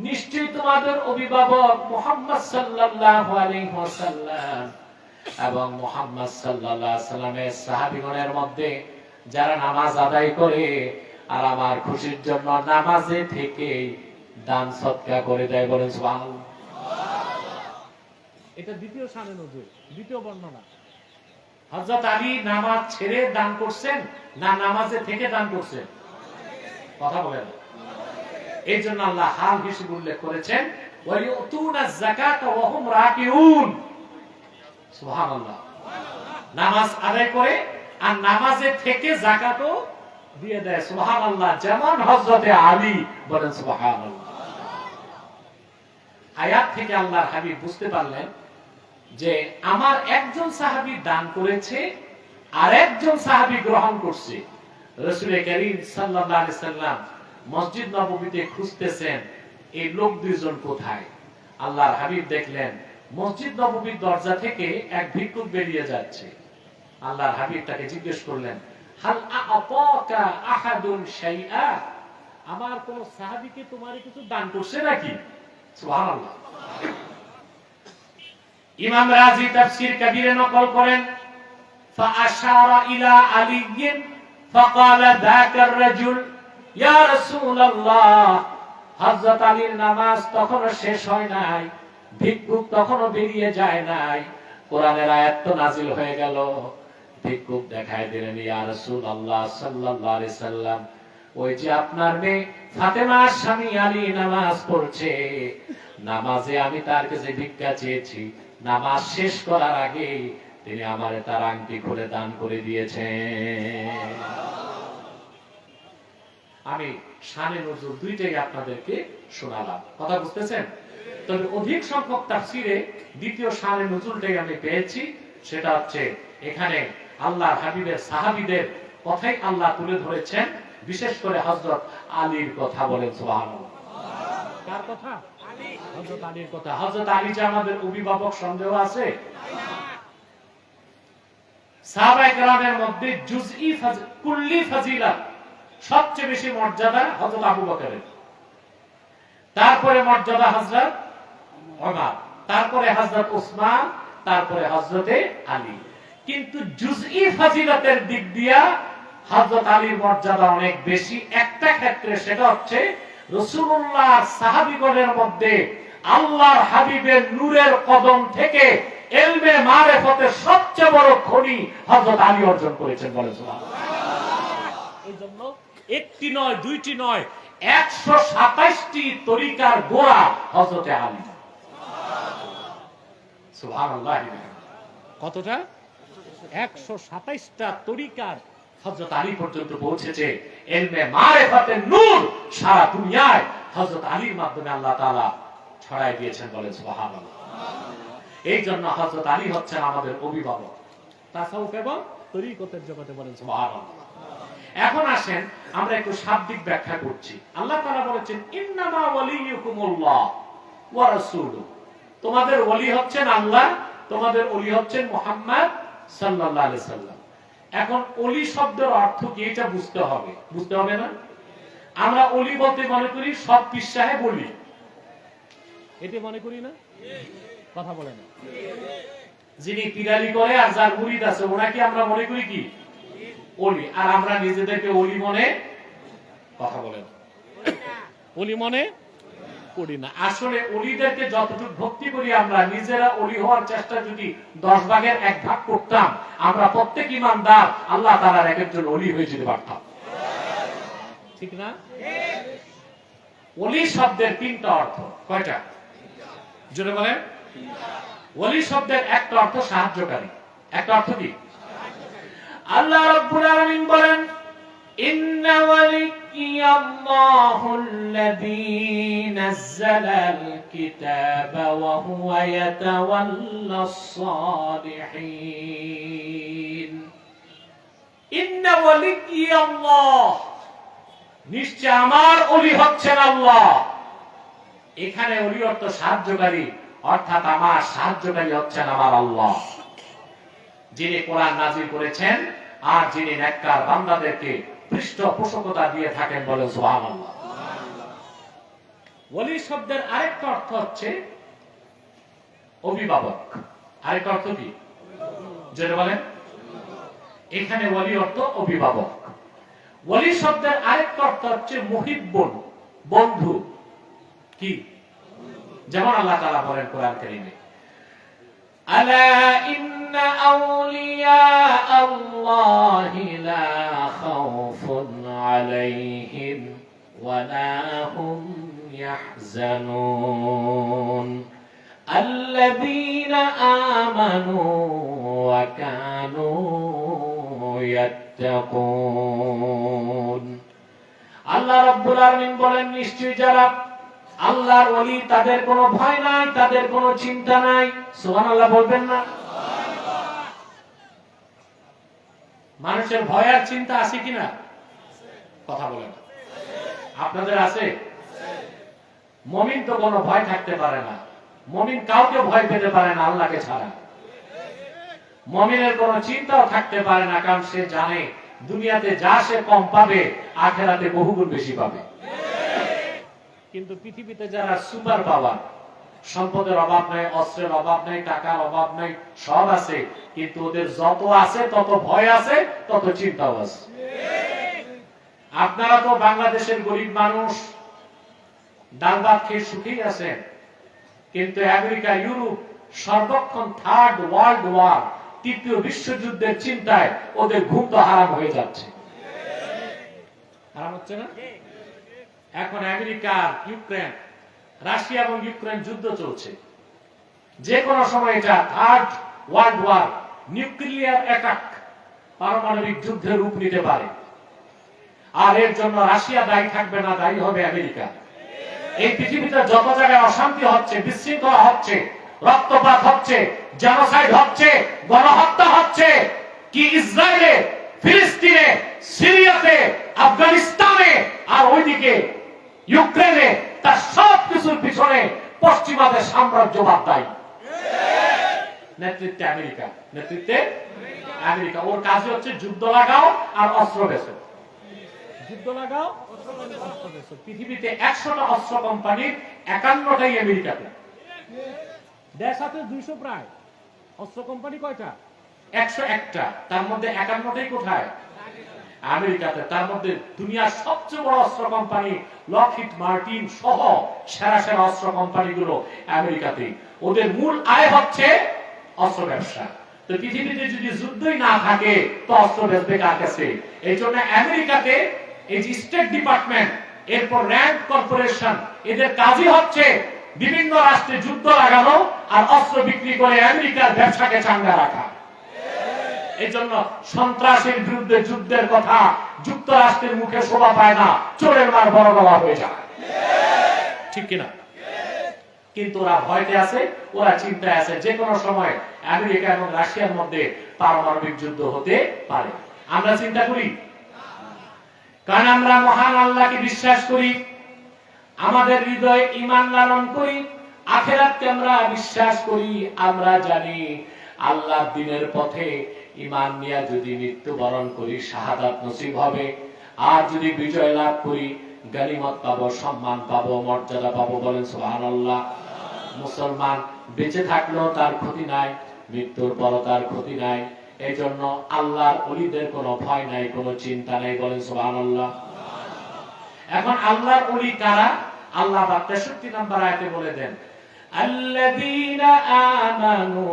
নিশ্চয়ই তোমাদের অভিভাবক মুহাম্মদ সাল্লাল্লাহু আলাইহি ওয়াসাল্লাম এবং মুহাম্মদ সাল্লাল্লাহু আলাইহি ওয়াসাল্লামের সাহাবীগণের মধ্যে যারা নামাজ আদায় করে আর আমার খুশির জন্য নামাজে থেকে দান সদকা করে দেয়। বলেন সুবহানাল্লাহ। এটা দ্বিতীয় শানে নজুল, দ্বিতীয় বর্ণনা। হযরত আলী নামাজ ছেড়ে দান করছেন না নামাজে থেকে দান করছেন? কথা বলেন। এই জন্য আল্লাহ হাল হিসেবে উল্লেখ করেছেন, ওয়া ইউতুনাজ যাকাতা ওয়া হুম রাকিউন। সুবহানাল্লাহ। নামাজ আদায় করে আর নামাজে থেকে যাকাতও দিয়ে দেয়। সুবহানাল্লাহ। যেমন হযরতে আলী। বলেন সুবহানাল্লাহ। আয়াত থেকে আল্লাহর হাবিব বুঝতে পারলেন যে আমার একজন সাহাবী দান করেছে আর একজন সাহাবী গ্রহণ করছে। রাসূল কারীম সাল্লাল্লাহু আলাইহি সাল্লাম মসজিদ নববীতে খুঁজতেছেন এই লোক দুইজন কোথায়। আল্লাহর হাবিব দেখলেন মসজিদ নববীর দরজা থেকে এক ভিক্ষুক বেরিয়ে যাচ্ছে। আল্লাহর হাবিব তাকে জিজ্ঞেস করলেন, হাল আ'তাকা আহাদুন শাইআ, আমার কোন সাহাবী কি তোমারে কিছু দান করছে নাকি? সুবহানাল্লাহ। ইমাম রাজি তাফসীর কবিরে নকল করেন, ফাআশারা ইলা আলিয়্যিন ফাকালা যাকা আর-রাজুল ইয়া রাসূলুল্লাহ হযরত আলীর নামাজ তখনও শেষ হয় নাই, ভিক্ষুক তখনও বেরিয়ে যায় নাই, কোরআনের আয়াত তো নাজিল হয়ে গেল। ভিক্ষুক দেখায় দিলেন, ইয়া রাসূলুল্লাহ সাল্লাল্লাহু আলাইহি সাল্লাম, ওই যে আপনার মেয়ে ফাতেমার স্বামী আলী নামাজ পড়ছে, নামাজে আমি তার কাছে ভিক্ষা চেয়েছি, নামাজ শেষ করার আগে তিনি আমারে তার আংটি খুলে দান করে দিয়েছেন। আমি শানে নজরুল দুইটাই আপনাদেরকে শোনালাম, কথা বুঝতেছেন? তবে অধিক সংখ্যক তাফসিরে দ্বিতীয় শানে নজরুলটাই আমি পেয়েছি, সেটা হচ্ছে এখানে আল্লাহর হাবিবের সাহাবীদের কথাই আল্লাহ তুলে ধরেছেন, বিশেষ করে হযরত আলীর কথা বলেন। সুবহানাল্লাহ। কার কথা? আলী। হযরত আলীর কথা। হযরত আলী যে আমাদের অভিভাবক সন্দেহ আছে? সাহাবায়ে কেরামের মধ্যে জুজই কুল্লি ফাজিলাত সবচেয়ে বেশি মর্যাদা হযরত আবু বকরের, তারপরে মর্যাদা হযরত ওমর, তারপরে হযরত উসমান, তারপরে হযরতে আলী। কিন্তু জুজই ফাজিলাতের দিক দিয়া হযরত আলীর মর্যাদা অনেক বেশি একটা ক্ষেত্রে, সেটা হচ্ছে রাসূলুল্লাহর সাহাবীগণের মধ্যে আল্লাহর হাবিবের নূরের কদম থেকে ইলমে মারিফতের সবচেয়ে বড় খনি হযরত আলী অর্জন করেছেন, বলেন সুবহানাল্লাহ। এইজন্য একটি নয়, দুইটি নয়, 127টি তরিকার গোড়া হযরত আলী। সুবহানাল্লাহ। কতটা? 127টা তরিকার হযরত আলী পর্যন্ত পৌঁছেছে। ইলমে মারিফতের নূর সারা দুনিয়ায় হযরত আলীর মাধ্যমে আল্লাহ তাআলা ছড়াই দিয়েছেন, বলেন সুবহানাল্লাহ। এই জন্য হযরত আলী হচ্ছেন আমাদের অভিভাবক তাসাউফ এবং তরিকতের জগতে, বলেন সুবহানাল্লাহ। এখন আসেন আমরা একটু শাব্দিক ব্যাখ্যা করছি। আল্লাহ তাআলা বলেছেন, ইন্নামা ওয়ালিয়ুকুমুল্লাহ ওয়া রাসূলুহু, তোমাদের ওলি হচ্ছেন আল্লাহ, তোমাদের ওলি হচ্ছেন মুহাম্মদ সাল্লাল্লাহু আলাইহি সাল্লাম। এখন ওলি শব্দের অর্থ কি এটা বুঝতে হবে, বুঝতে হবে না? আমরা ওলি বলতে মনে করি সব পীর সাহেব ওলি, এটা মনে করি না? কথা বলে না। যিনি পিরালি করে আর যার মুরিদ আছে ওনাকে আমরা মনে করি কি ওলি, আর আমরা নিজেদেরকে ওলি মনে, কথা বলে না, ওলি মনে করি না। আসলে ওলিদেরকে যতটুকু ভক্তি করি আমরা, নিজেরা ওলি হওয়ার চেষ্টা যদি 10 ভাগের 1 ভাগ করতাম, আমরা প্রত্যেক ইমানদার আল্লাহ তাআলার এক একজন ওলি হয়ে যেতে পারতাম, ঠিক না? ওলি শব্দের 3টা অর্থ। কয়টা? জোরে বলেন। ওলি শব্দের একটা অর্থ সাহায্যকারী, একটা অর্থ কি? আল্লাহ রাব্বুল আলামিন বলেন, ইন্না ওয়ালিয়াল্লাহুল্লাযী নাযালাল কিতাবা ওয়া হুয়া ইয়াতাওয়াল্লাস সালিহিন। ইন্না ওয়ালিয়াল্লাহ, নিশ্চয় আমার ওলি হচ্ছেন আল্লাহ। এখানে ওলি অর্থ সাহায্যকারী, অর্থাৎ আমার সাহায্যকারী হচ্ছেন আমার আল্লাহ, যিনি কোরআন নাযিল করেছেন আর যিনি নেককার বান্দাদেরকে পৃষ্ঠপোষকতা দিয়ে থাকেন, বলেন সুবহানাল্লাহ। ওলি শব্দের আরেকটা অর্থ হচ্ছে অভিভাবক। আরেকটা অর্থ কি? যেটা বলেন, এখানে ওলি অর্থ অভিভাবক। ওলি শব্দের আরেকটা অর্থ হচ্ছে মুহিব্বুন, বন্ধু। কি? যেমন আল্লাহ তাআলা বলেন কোরআন কারীমে, আলা ইন্না আউলিয়া আল্লাহি লা খাউফুন আলাইহিম ওয়া লা হুম ইয়াহজানুন আল্লাযীনা আমানু ওয়া কানু ইয়াত্তাকুন। আল্লাহ রাব্বুল আলামিন বলেন, নিশ্চয়ই যারা আল্লাহর ওলি তাদের কোনো ভয় নাই, তাদের কোনো চিন্তা নাই। সুবহানাল্লাহ বলবেন না? মানুষের ভয় আর চিন্তা আছে কিনা? কথা বলেন। আপনাদের আছে? মুমিন তো কোনো ভয় থাকতে পারে না, মুমিন কাউকে ভয় পেতে পারে না আল্লাহকে ছাড়া। মুমিনের কোনো চিন্তাও থাকতে পারে না, কারণ সে জানে দুনিয়াতে যা সে কম পাবে আখিরাতে বহুগুণ বেশি পাবে। কিন্তু পৃথিবীতে যারা সুপার পাওয়ার, সম্পদের অভাব নাই, অস্ত্রের অভাব নাই, টাকার অভাব নাই, সব আছে, কিন্তু ওদের যত আছে তত ভয় আছে, তত চিন্তাও আছে। আপনারা তো বাংলাদেশের গরিব মানুষ, ডাল ভাত খেয়ে সুখেই আছেন, কিন্তু আমেরিকা ইউরোপ সর্বক্ষণ থার্ড ওয়ার্ল্ড ওয়ার, তৃতীয় বিশ্বযুদ্ধের চিন্তায় ওদের ঘুম তো হারাম হয়ে যাচ্ছে। হারাম হচ্ছে না? এখন আমেরিকা, ইউক্রেন, রাশিয়া এবং ইউক্রেন যুদ্ধ চলছে। যে কোনো সময় এটা third world war, nuclear attack, পারমাণবিক যুদ্ধের রূপ নিতে পারে। আর এর জন্য রাশিয়া দায়ী থাকবে না, দায়ী হবে আমেরিকা। এই পৃথিবীতে যত জায়গায় অশান্তি হচ্ছে, বিশৃঙ্খলা হচ্ছে, রক্তপাত হচ্ছে, জেনোসাইড হচ্ছে, গণহত্যা হচ্ছে, কি ইসরায়েলে, ফিলিস্তিনে, সিরিয়াতে, আফগানিস্তানে আর ওইদিকে ইউক্রেনে, তার সব কিছুর পিছনে পশ্চিমাদের সাম্রাজ্যবাদ দায়ী। নেতৃত্বে আমেরিকা, নেতৃত্বে আমেরিকা। ওর কাজ হচ্ছে যুদ্ধ লাগাও আর অস্ত্র বেচো, যুদ্ধ লাগাও, অস্ত্র বেচো। পৃথিবীতে 100টা অস্ত্র কোম্পানির 51টাই আমেরিকাতে। দেশ আছে 200 প্রায়, অস্ত্র কোম্পানি কয়টা? 101টা। তার মধ্যে 51টাই কোথায়? আমেরিকাতে। তার মধ্যে দুনিয়ার সবচেয়ে বড় অস্ত্র কোম্পানি লকহিড মার্টিন সহ সেরা সেরা অস্ত্র কোম্পানিগুলো আমেরিকাতেই। ওদের মূল আয় হচ্ছে অস্ত্র ব্যবসা। তো পৃথিবীতে যদি যুদ্ধই না থাকে তো অস্ত্র বেচবে কার কাছে? এই জন্য আমেরিকাতে এই যে স্টেট ডিপার্টমেন্ট, এরপর র্যান্ড কর্পোরেশন, এদের কাজই হচ্ছে বিভিন্ন রাষ্ট্রে যুদ্ধ লাগানো আর অস্ত্র বিক্রি করে আমেরিকার ব্যবসাকে চাঙ্গা রাখা। এই জন্য সন্ত্রাসের বিরুদ্ধে যুদ্ধের কথা যুক্তরাষ্ট্রের মুখে শোভা পায় না, চোরের মার বড় গলা হয়ে যায়, ঠিক কিনা? কিন্তু ওরা ভয়তে আছে, ওরা চিন্তায় আছে যে কোনো সময় আমেরিকা এবং রাশিয়ার মধ্যে পারমাণবিক যুদ্ধ হতে পারে। আমরা চিন্তা করি, কারণ আমরা মহান আল্লাহকে বিশ্বাস করি, আমাদের হৃদয়ে ঈমান লালন করি, আখিরাতকে আমরা বিশ্বাস করি। আমরা জানি আল্লাহর দ্বীনের পথে ঈমান নিয়ে যদি মৃত্যুবরণ করি শাহাদাত নসিব হবে, আর যদি বিজয় লাভ করি গনিমত পাবো, সম্মান পাবো, মর্যাদা পাবো। বলেন সুবহানাল্লাহ। মুসলমান বেঁচে থাকলেও তার ক্ষতি নাই, মৃত্যুর পরও তার ক্ষতি নাই। এই জন্য আল্লাহর ওলিদের কোনো ভয় নাই, কোনো চিন্তা নাই। বলেন সুবহানাল্লাহ। এখন আল্লাহর ওলি কারা? আল্লাহ 63 নম্বর আয়াতে বলে দেন, আল্লাযীনা আমানু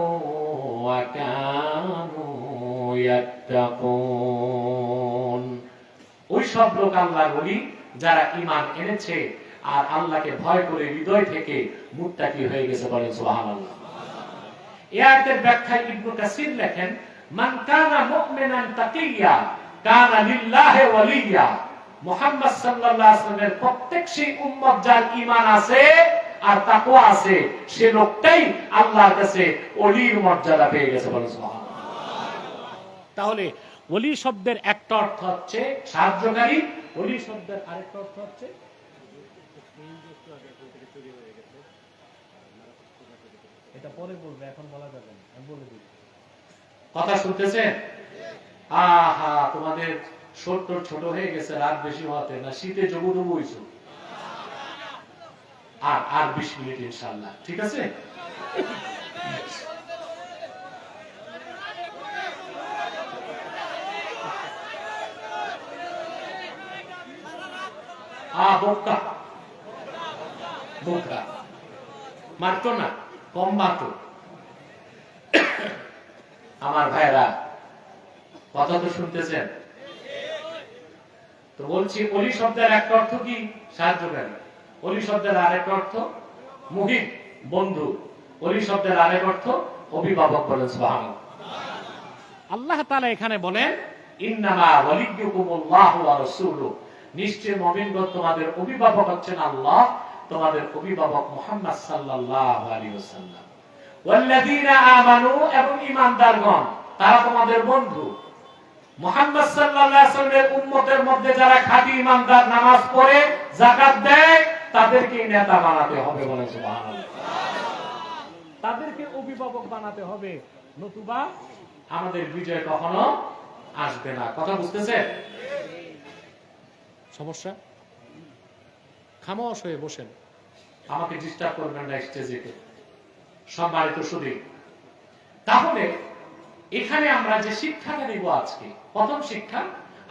ওয়া কানু ইয়াত্তাকুন। ওই সব লোক আল্লাহর ওলি যারা ঈমান এনেছে আর আল্লাহকে ভয় করে হৃদয় থেকে মুত্তাকি হয়ে গেছে। বলেন সুবহানাল্লাহ। এই আয়াতের ব্যাখ্যায় ইবনে কাসির লেখেন, মান কানা মুমিনান তাকিয়া কানা লিল্লাহি ওয়ালিয়া। মুহাম্মদ সাল্লাল্লাহু আলাইহি ওয়াসাল্লামের প্রত্যেক সেই উম্মত যার ঈমান আছে আর তাকওয়া আছে, সে লোকটাই আল্লাহর কাছে ওলির মর্যাদা পেয়ে গেছে। বলেন সুবহানাল্লাহ। তাহলে ওলি শব্দের একটা অর্থ হচ্ছে সাহায্যকারী, ওলি শব্দের আরেকটা অর্থ হচ্ছে এটা পরে বলবে, এখন বলা যাবে না, আমি বলে দিই। কথা শুনতেছেন? আহা, তোমাদের ছোট ছোট হয়ে গেছে রাত বেশি হওয়াতে, না শীতে জবু জবু হইছো। আর 20 মিনিট ইনশাআল্লাহ, ঠিক আছে? বোকা বোকা মারতো না, কম মারতো। আমার ভাইরা কথা তো শুনতেছেন তো? বলছি, ওলি শব্দের একটা অর্থ কি? সাহায্যকারী। ওলি শব্দের আরেক অর্থ মুহিত, বন্ধু। ওলি শব্দের আরেক অর্থ অভিভাবক। বলেন সুবহানাল্লাহ। আল্লাহ তাআলা এখানে বলেন, ইন্নামা ওয়ালিয়্যুকুমুল্লাহু ওয়া রাসূলুহু। নিশ্চয় মুমিনগণ তোমাদের অভিভাবক হচ্ছেন আল্লাহ, তোমাদের অভিভাবক মুহাম্মদ সাল্লাল্লাহু আলাইহি ওয়াসাল্লাম। ওয়াল্লাযীনা আমানু, এবং ঈমানদারগণ তারা তোমাদের বন্ধু। মুহাম্মদ সাল্লাল্লাহু আলাইহি ওয়াসাল্লামের উম্মতের মধ্যে যারা খাঁটি ঈমানদার, নামাজ পড়ে, যাকাত দেয়, তাদেরকে নেতা বানাতে হবে। বলেন সুবহানাল্লাহ। তাদেরকে অভিভাবক বানাতে হবে, নতুবা আমাদের বিজয় কখনো আসবে না। কথা বুঝতেছেন? সমস্যা? খামোশ হয়ে বসেন, আমাকে ডিস্টার্ব করবেন না স্টেজে। সম্মানিত সুধী, তাহলে এখানে আমরা যে শিক্ষাটা নিব আজকে, প্রথম শিক্ষা,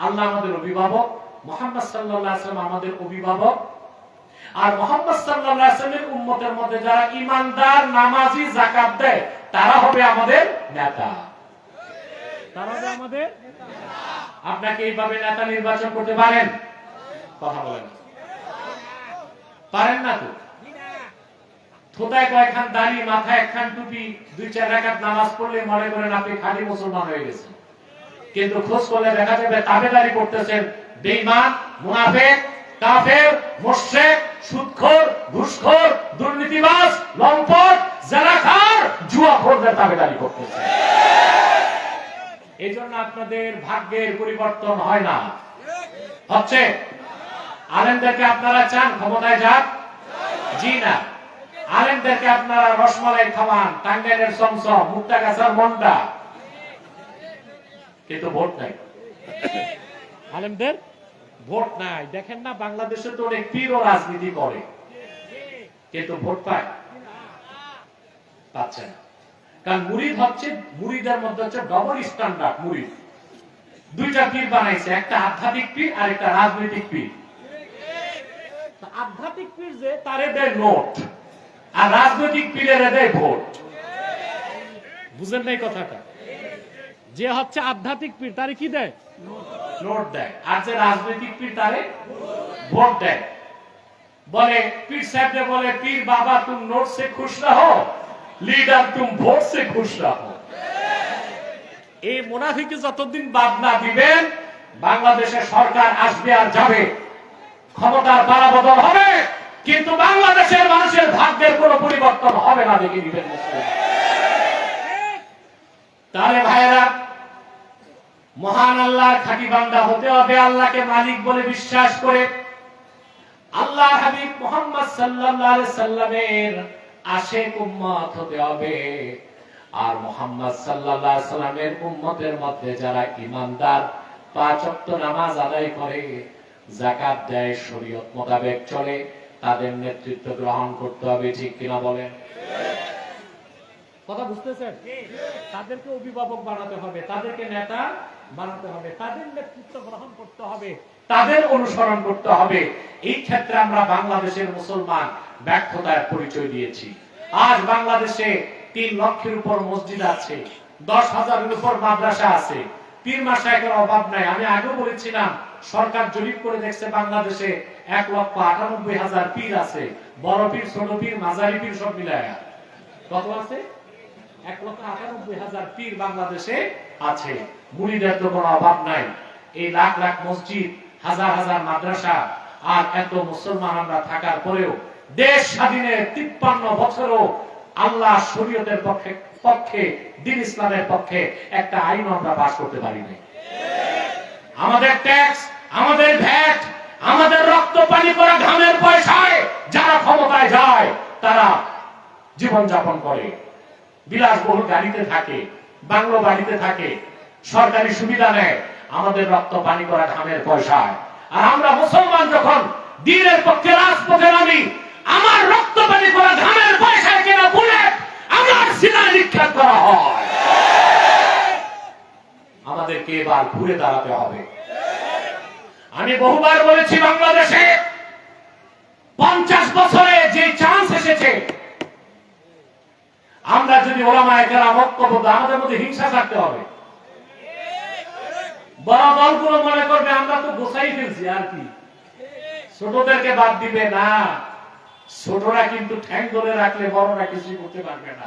আল্লাহ আমাদের অভিভাবক, মুহাম্মদ সাল্লাল্লাহু আলাইহি ওয়াসাল্লাম আমাদের অভিভাবক। আর মুহাম্মদ সাল্লাল্লাহু আলাইহি ওয়াসাল্লামের উম্মতের মধ্যে যারা ঈমানদার, নামাজি, যাকাত দেয় তারা হবে আমাদের নেতা। তারা হবে আমাদের নেতা। আপনাকে এইভাবে নেতা নির্বাচন করতে পারেন? কথা বলেন। পারেন না তো? থোতায় কয়েকখান দাড়ি, মাথায় একখান টুপি, 2-4 রাকাত নামাজ পড়লে মনে করেন আপনি খাঁটি মুসলমান হয়ে গেছেন। কিন্তু খোঁজ করলে দেখা যাবে তাবেদারি করতেছেন বেঈমান, মুনাফিক, কাফের, মুশরিক, সুদখোর, ঘুষখোর, দুর্নীতিবাজ, লম্পট, জেনাখার, জুয়াখোরদের তাবেদারি করতেছেন। এইজন্য আপনাদের ভাগ্যের পরিবর্তন হয় না। হচ্ছে? আলেমদেরকে আপনারা চান ক্ষমতায় যাক? জি না। আলেমদেরকে আপনারা রসমালাই খাওয়ান, টাঙ্গাইলের চমচম, মুক্তাগাছার মন্ডা, কিন্তু ভোট নাই। আলেমদের ভোট নাই। দেখেন না বাংলাদেশে তো অনেক পীরও রাজনীতি করে, কিন্তু ভোট পায়? পাচ্ছে না। কারণ মুরিদ হচ্ছে, মুরিদের মধ্যে হচ্ছে ডবল স্ট্যান্ডার্ড মুরিদ। 2টা পীর বানাইছে, একটা আধ্যাত্মিক পীর আর একটা রাজনৈতিক পীর। আধ্যাত্মিক পীর যে তারে দেয় নোট, আর রাজনৈতিক পীরের দেয় ভোট। বুঝেন নাই কথাটা? যে হচ্ছে আধ্যাত্মিক পীর তারে কি দেয়? নোট দেয়। আর যে রাজনৈতিক পীর তারে ভোট দেয়। বলে পীর সাহেবকে বলে, পীর বাবা তুম নোট সে খুশ রহো, লিডার তুম ভোট সে খুশ রহো। এই মুনাফিকে যতদিন বাদ না দিবেন, বাংলাদেশের সরকার আসবে আর যাবে, ক্ষমতার পালাবদল হবে, কিন্তু বাংলাদেশের মানুষের ভাগ্যের কোনো পরিবর্তন হবে না। দেখে দিবেন তাহলে ভাইয়েরা, মহান আল্লাহর খাঁটি বান্দা হতে হবে, আল্লাহকে মালিক বলে বিশ্বাস করে আল্লাহ হাবিব মুহাম্মদ সাল্লাল্লাহু আলাইহি সাল্লামের আশিক উম্মত হতে হবে। আর মুহাম্মদ সাল্লাল্লাহু আলাইহি সাল্লামের উম্মতের মধ্যে যারা ঈমানদার, 5 ওয়াক্ত নামাজ আদায় করে, যাকাত দেয়, শরীয়ত মোতাবেক চলে, তাদের নেতৃত্ব গ্রহণ করতে হবে। ঠিক কিনা বলেন? কথা বুঝতেছেন? তাদেরকে অভিভাবক বানাতে হবে, তাদেরকে নেতা বানাতে হবে, তাদের নেতৃত্ব গ্রহণ করতে হবে, তাদের অনুসরণ করতে হবে। এই ক্ষেত্রে আমরা বাংলাদেশের মুসলমান ব্যর্থতার পরিচয় দিয়েছি। আজ বাংলাদেশে 3 লক্ষের উপর মসজিদ আছে, 10,000-এর উপর মাদ্রাসা আছে, পীর মাশায়েখের অভাব নাই। আমি আগেও বলেছিলাম, সরকার জরিপ করে দেখছে বাংলাদেশে 1,98,000 পীর আছে। বড় পীর, ছোট পীর, মাঝারি পীর সব মিলায়া কত আছে? 1,98,000 পীর বাংলাদেশে আছে। মুরিদের তো কোনো অভাব নাই। এই লাখ লাখ মসজিদ, হাজার হাজার মাদ্রাসা, আর এত মুসলমান আমরা থাকার পরেও দেশ স্বাধীনের 53 বছরও আল্লাহ শরীয়তের পক্ষে, দ্বীন ইসলামের পক্ষে একটা আইন আমরা পাস করতে পারি নাই। আমাদের ট্যাক্স, আমাদের ভ্যাট, আমাদের রক্ত পানি করা ঘামের পয়সায় যারা ক্ষমতায় যায় তারা জীবন যাপন করে, বিলাসবহুল গাড়িতে থাকে, বাংলো বাড়িতে থাকে, সরকারি সুবিধা নেয়, আমাদের রক্ত পানি করা ঘামের পয়সায়। আর আমরা মুসলমান যখন দ্বীনের পক্ষে রাজপথে নামি, আমার রক্ত পানি করা ঘামের পয়সায় কেনা বুলেট আমার সিনায় নিক্ষেপ করা হয়। আমাদেরকে এবার ঘুরে দাঁড়াতে হবে। আমি বহুবার বলেছি, বাংলাদেশে 50 বছরে যে চান্স এসেছে, আমরা যদি ওলামায়ে কেরাম ঐক্যবদ্ধ, আমাদের মধ্যে হিংসা থাকতে হবে। বড় দলগুলো মনে করবে আমরা তো গোছাই ফেলছি, আর কি, ছোটদেরকে বাদ দিবে না। ছোটরা কিন্তু ঠ্যাং ধরে রাখলে বড়রা কিছুই করতে পারবে না।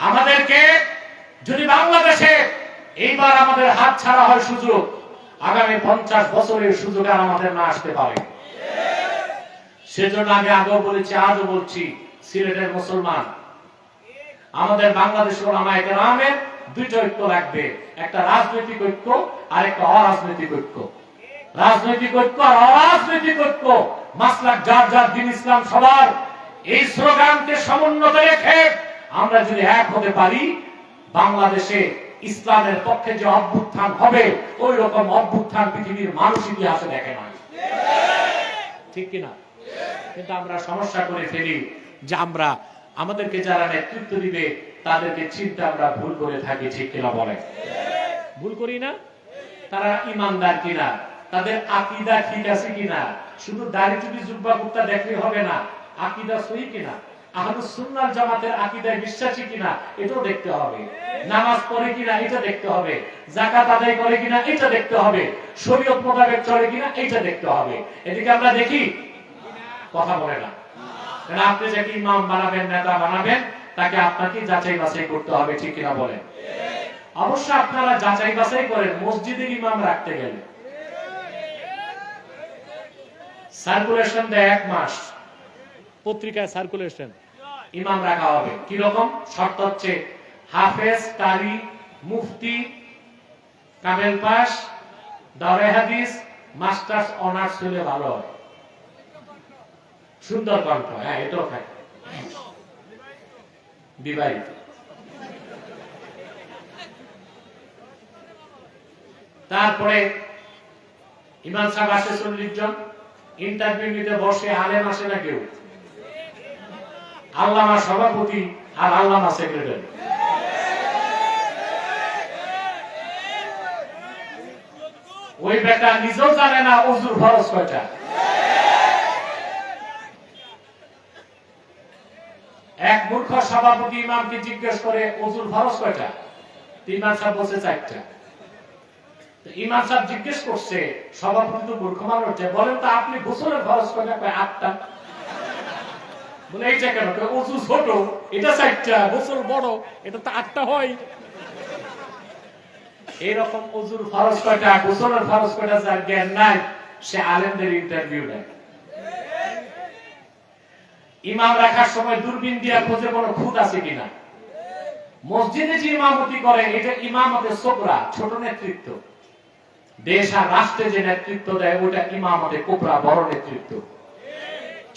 আমাদেরকে যদি বাংলাদেশে এইবার আমাদের হাত ছাড়া হয় সুযোগ, আগামী 50 বছরের সুযোগ আর আমাদের না আসতে পারে। সেজন্য আমি আগেও বলেছি, আজও বলছি, সিলেটের মুসলমান, আমাদের বাংলাদেশের ওলামায়ে কেরামের 2টা ঐক্য লাগবে, একটা রাজনৈতিক ঐক্য আর একটা অরাজনৈতিক ঐক্য। রাজনৈতিক ঐক্য আর অরাজনৈতিক ঐক্য, মাসলাক যার যার, দ্বীন ইসলাম সবার, এই স্লোগানকে সমুন্নত রেখে আমরা যদি এক হতে পারি, বাংলাদেশে ইসলামের পক্ষে যে অভ্যুত্থান হবে, ওই রকম অভ্যুত্থান পৃথিবীর মানুষ ইতিহাসে দেখে নাই। ঠিক কিনা? কিন্তু আমরা সমস্যা করে ফেলি যে আমরা, আমাদেরকে যারা নেতৃত্ব দিবে তাদেরকে চিন্তা আমরা ভুল করে থাকি। ঠিক কিনা বলে? ভুল করি না? তারা ইমানদার কিনা, তাদের আকীদা ঠিক আছে কিনা। শুধু দাড়ি টুপি জুব্বা কুর্তা দেখলে হবে না, আকীদা সহি কিনা, আহলুস সুন্নাহ জামাতের আকীদায় বিশ্বাসী কিনা এটাও দেখতে হবে, নামাজ পড়ে কিনা এটা দেখতে হবে, যাকাত আদায় করে কিনা এটা দেখতে হবে, শরীয়ত মোতাবেক চলে কিনা এটা দেখতে হবে। এদিকে আমরা দেখি কথা বলে না। কারণ আপনি যাকে ইমাম বানাবেন, নেতা বানাবেন, তাকে আপনাকে যাচাই বাছাই করতে হবে, ঠিক কিনা বলেন? অবশ্য আপনারা যাচাই বাছাই করেন মসজিদের ইমাম রাখতে গেলে। সার্কুলেশন দেয় 1 মাস, পত্রিকায় সার্কুলেশন, ইমাম রাখা হবে। কি রকম শর্ত হচ্ছে? হাফেজ, কারি, মুফতি, কামেল পাস, দাওরায়ে হাদিস, মাস্টার্স অনার্স হলে ভালো হয়, সুন্দর কণ্ঠ, হ্যাঁ এটাও থাকে, বিবাহিত। তারপরে ইমাম সাহেব আসে 40 জন, ইন্টারভিউ নিতে বসে আলেম আসে না কেউ, আল্লামা সভাপতি আর আল্লামা সেক্রেটারি। ওই বেটা নিজেও জানে না ওযুর ফরজ কয়টা। এক মূর্খ সভাপতি ইমামকে জিজ্ঞেস করে ওযুর ফরজ কয়টা? ইমাম সাহেব বলছে 4টা। ইমাম সাহেব জিজ্ঞেস করছে, সভাপতি তো মূর্খ মানুষ, বলেন তো আপনি গোসলের ফরজ কয়টা? 8টা। বলে এইটা কেন? ওযু ছোট, এটা 4টা, গোসল বড়, এটা তো 8টা হয়। এইরকম ওযুর ফরজ কয়টা, গোসলের ফরজ কয়টা যার জ্ঞান নাই, সে আলেমদের ইন্টারভিউ নেয়। ইমাম রাখার সময় দূরবীন দিয়া খোঁজে কোনো খুঁত আছে কিনা। মসজিদে যে ইমামতি করে এটা ইমামতে সুগরা, ছোট নেতৃত্ব। দেশ আর রাষ্ট্রে যে নেতৃত্ব দেয় ওটা ইমামতে কুবরা, বড় নেতৃত্ব।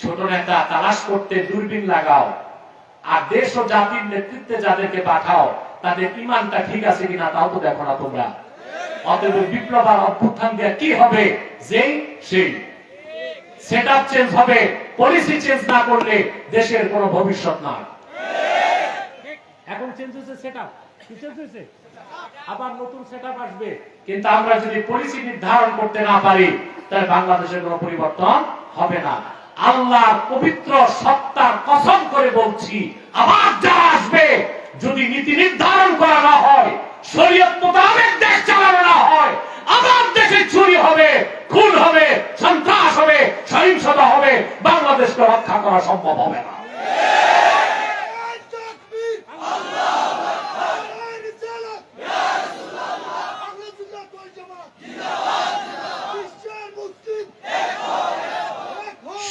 ছোট নেতা তালাশ করতে দূরবীন লাগাও, আর দেশ ও জাতির নেতৃত্বে যাদেরকে পাঠাও তাদের ইমানটা ঠিক আছে কিনা তাও তো দেখো না তোমরা। অতএব বিপ্লব আর অভ্যুত্থান দিয়ে কি হবে? যেই সেই সেটআপ চেঞ্জ হবে, পলিসি চেঞ্জ না করলে দেশের কোনো ভবিষ্যৎ নাই। এখন চেঞ্জ হয়েছে সেটআপ, কি চেঞ্জ হয়েছে? আবার নতুন সেটআপ আসবে। কিন্তু আমরা যদি পলিসি নির্ধারণ করতে না পারি তাহলে বাংলাদেশের কোনো পরিবর্তন হবে না। আল্লাহর পবিত্র সত্তার কসম করে বলছি, আবার যারা আসবে যদি নীতি নির্ধারণ করা না হয়, শরীয়ত মোতাবেক দেশ চালানো না হয়, আবার দেশে চুরি হবে, খুন হবে, সন্ত্রাস হবে, সহিংসতা হবে, বাংলাদেশকে রক্ষা করা সম্ভব হবে না।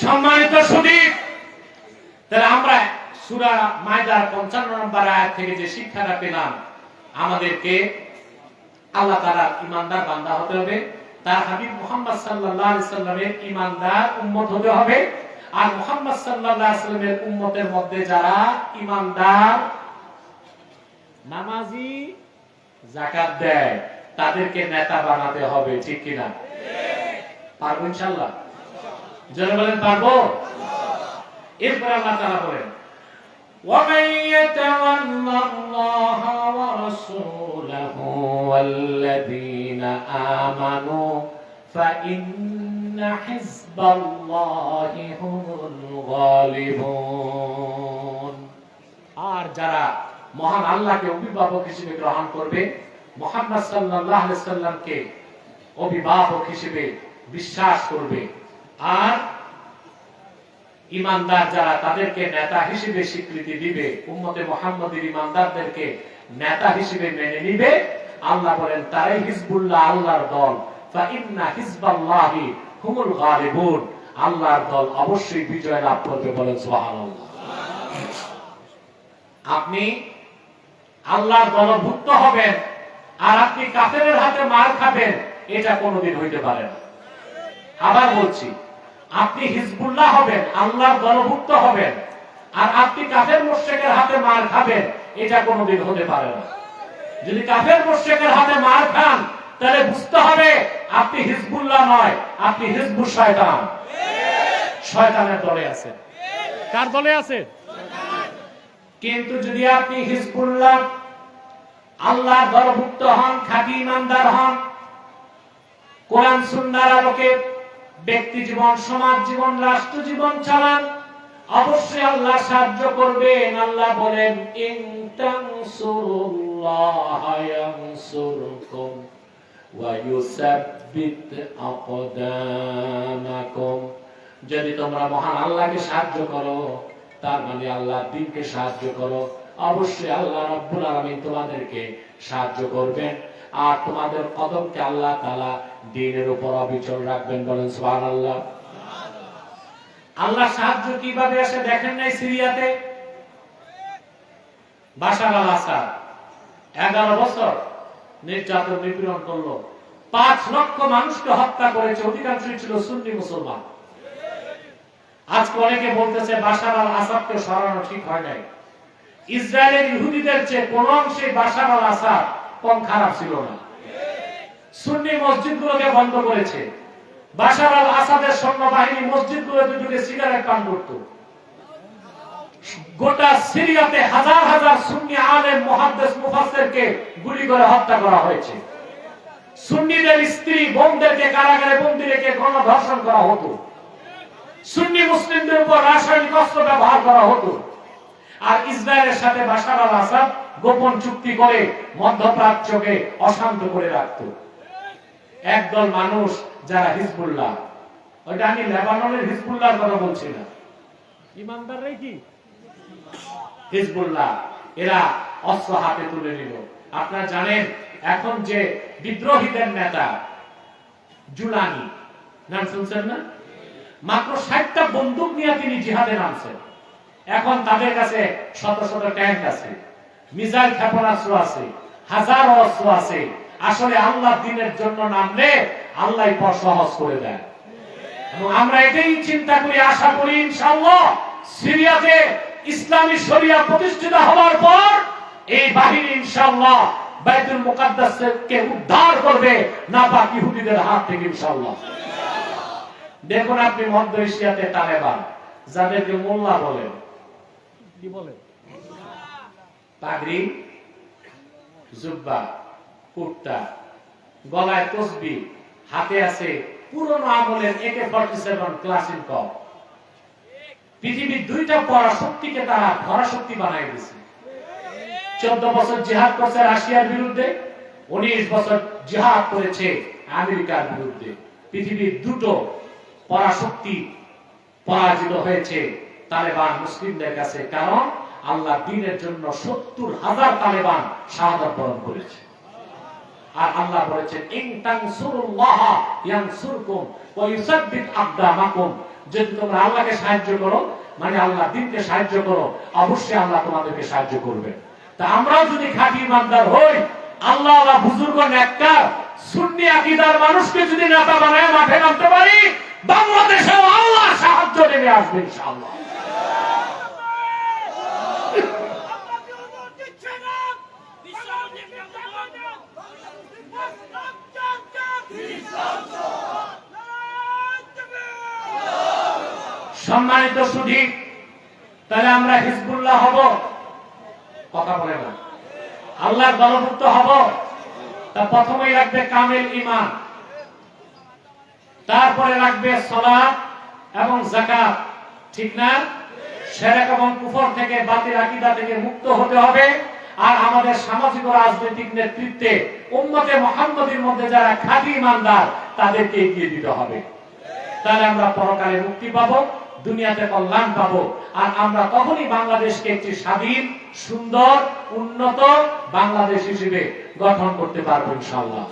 সম্মানিত সুধী, তাহলে আমরা সূরা মায়দার 55 নম্বর আয়াত থেকে যে শিক্ষাটা পেলাম, আমাদেরকে আল্লাহ তাআলার ঈমানদার বান্দা হতে হবে, তার হাবিব মুহাম্মদ সাল্লাল্লাহু আলাইহি সাল্লামের ঈমানদার উম্মত হতে হবে। আর মুহাম্মদ সাল্লাল্লাহু আলাইহি সাল্লামের উম্মতের মধ্যে যারা ঈমানদার, নামাজি, যাকাত দেয়, তাদেরকে নেতা বানাতে হবে, ঠিক কি না? পারবো ইনশাআল্লাহ? যারা বলেন পারবো। এরপর আল্লাহ তাআলা বলেন, وَمَن يَتَوَلَّ اللَّهَ وَرَسُولَهُ وَالَّذِينَ آمَنُوا فَإِنَّ حِزْبَ اللَّهِ هُمُ الْغَالِبُونَ। আর যারা মহান আল্লাহকে অভিভাবক হিসেবে গ্রহণ করবে, মুহাম্মদ সাল্লাল্লাহু আলাইহি সাল্লামকে অভিভাবক হিসেবে বিশ্বাস করবে, আর ইমানদার যারা তাদেরকে নেতা হিসেবে স্বীকৃতি দিবে, উম্মতে মুহাম্মাদের ইমানদারদেরকে নেতা হিসেবে মেনে নিবে, আল্লাহ বলেন তারাই হিজবুল্লাহ, আল্লাহর দল। ফাইন্না হিজবাল্লাহি হুমুল গালিবুন, আল্লাহর দল অবশ্যই বিজয় লাভ করবে, বলেন সুবহানাল্লাহ। আপনি আল্লাহর দলভুক্ত হবেন আর আপনি কাফেরের হাতে মার খাবেন, এটা কোনোদিন হইতে পারে না। আবার বলছি, আপনি হিজবুল্লাহ হবেন, আল্লাহর দলভুক্ত হবেন, আর আপনি কাফের মুশরিকের হাতে মার খাবেন, এটা কোনোদিন হতে পারে না। যদি কাফের মুশরিকের হাতে মার খান তাহলে বুঝতে হবে আপনি হিজবুল্লাহ নয়, আপনি হিজবুশ শয়তান, শয়তানের দলে আছেন। কার দলে আছেন? কিন্তু যদি আপনি হিজবুল্লাহ, আল্লাহর দলভুক্ত হন, খাঁটি ইমানদার হন, কোরআন সুন্নাহর আলোকে ব্যক্তি জীবন, সমাজ জীবন, রাষ্ট্র জীবন চালান, অবশ্যই আল্লাহ সাহায্য করবেন। আল্লাহ বলেন, ইন তানসুরুল্লাহা ইয়ানসুরকুম ওয়া ইউসাব্বিত আকদামাকুম। যদি তোমরা মহান আল্লাহকে সাহায্য করো, তার মানে আল্লাহর দ্বীনকে সাহায্য করো, অবশ্যই আল্লাহ রাব্বুল আলামিন তোমাদেরকে সাহায্য করবেন, আর তোমাদের কদমকে আল্লাহ তাআলা দ্বীনের উপর অবিচল রাখবেন। বলেন সুবহানাল্লাহ। আল্লাহ সাহায্য কিভাবে আসে দেখেন নাই? সিরিয়াতে বাশার আল আসাদ 11 বছর নির্যাতন নিপীড়ন করলো, 5 লক্ষ মানুষকে হত্যা করেছে, অধিকাংশই ছিল সুন্নি মুসলমান। আজকে অনেকে বলতেছে বাশার আল আসাদকে সরানো ঠিক হয় নাই। ইসরায়েলের ইহুদিদের চেয়ে কোন অংশে বাশার আল আসাদ কম খারাপ ছিল না। সুন্নি মসজিদগুলোকে বন্ধ করেছে। বাশার আল আসাদের সৈন্যবাহিনী মসজিদগুলোতে ঢুকে সিগারেট পান করত। গোটা সিরিয়াতে হাজার হাজার সুন্নি আলেম, মুহাদ্দিস, মুফাসসিরকে গুলি করে হত্যা করা হয়েছে। সুন্নিদের স্ত্রী বোনদেরকে কারাগারে বন্দী রেখে গণধর্ষণ করা হতো। সুন্নি মুসলিমদের উপর রাসায়নিক অস্ত্র ব্যবহার করা হতো। আর ইসরায়েলের সাথে বাশার আল আসাদ গোপন চুক্তি করে মধ্যপ্রাচ্যকে অশান্ত করে রাখত। একদল মানুষ যারা হিজবুল্লাহ, ওইটা আমি লেবাননের হিজবুল্লাহর কথা বলছি না, ইমানদাররাই কি হিজবুল্লাহ, এরা অস্ত্র হাতে তুলে নিল। আপনারা জানেন এখন যে বিদ্রোহীদের নেতা জুলানি, নাম শুনছেন না? মাত্র 60টা বন্দুক নিয়ে তিনি জিহাদে নামছেন। এখন তাদের কাছে শত শত ট্যাঙ্ক আছে, মিসাইল ক্ষেপণাস্ত্র আছে, হাজারো অস্ত্র আছে। আসলে আল্লাহ দ্বীনের জন্য নামলে আল্লাহ পথ সহজ করে দেয়। আমরা এটাই চিন্তা করি, আশা করি ইনশাআল্লাহ সিরিয়াতে ইসলামী শরিয়া প্রতিষ্ঠিত হওয়ার পর এই বাহিনী ইনশাআল্লাহ বাইতুল মুকাদ্দাসকে উদ্ধার করবে নাপাক ইহুদিদের হাত থেকে ইনশাআল্লাহ। দেখুন আপনি মধ্য এশিয়াতে তালেবান, যাদেরকে মোল্লা বলেন, কি বলেন, পাগড়ি, জুব্বা, কুর্তা, গলায় তসবিহ, হাতে আছে পুরনো আমলের AK-47 ক্লাসিনকভ। পৃথিবীর 2টা পরাশক্তিকে তারা ধরাশক্তি বানাই দিয়েছে। 14 বছর জিহাদ করেছে রাশিয়ার বিরুদ্ধে, 19 বছর জিহাদ করেছে আমেরিকার বিরুদ্ধে। পৃথিবীর 2টো পরাশক্তি পরাজিত হয়েছে তালেবান মুসলিমদের কাছে, কারণ আল্লাহ দ্বীনের জন্য 70,000 তালেবান শাহাদাত বরণ করেছে। আর আল্লাহ বলেছেন, ইন তানসুরুল্লাহা ইয়ানসুরকুম ওয়া ইউসাব্বিত আকদামাকুম। যদি তোমরা আল্লাহকে সাহায্য করো, মানে আল্লাহ দ্বীনকে সাহায্য করো, অবশ্যই আল্লাহ তোমাদেরকে সাহায্য করবে। তা আমরাও যদি খাঁটি ইমানদার হই, আল্লাহওয়ালা বুজুর্গ নেককার সুন্নি আকীদার মানুষকে যদি নেতা বানায় মাঠে নামতে পারি, বাংলাদেশেও আল্লাহর সাহায্য নেমে আসবে ইনশাআল্লাহ। সম্মানিত সুধী, তাহলে আমরা হিজবুল্লাহ হব? কথা বলে না। আল্লাহর দলভুক্ত হব? তা প্রথমেই রাখবে কামেল ঈমান, তারপরে রাখবে সালাত এবং যাকাত, ঠিক না? শিরক এবং কুফর থেকে, বাতিল আকীদা থেকে মুক্ত হতে হবে। আর আমাদের সামাজিক ও রাজনৈতিক নেতৃত্বে উম্মতে মুহাম্মাদীর মধ্যে যারা খাঁটি ঈমানদার, তাদেরকে এগিয়ে দিতে হবে। তাহলে আমরা পরকালে মুক্তি পাবো, দুনিয়াতে কল্যাণ পাবো। আর আমরা তখনই বাংলাদেশকে একটি স্বাধীন, সুন্দর, উন্নত বাংলাদেশ হিসেবে গঠন করতে পারবো ইনশাআল্লাহ।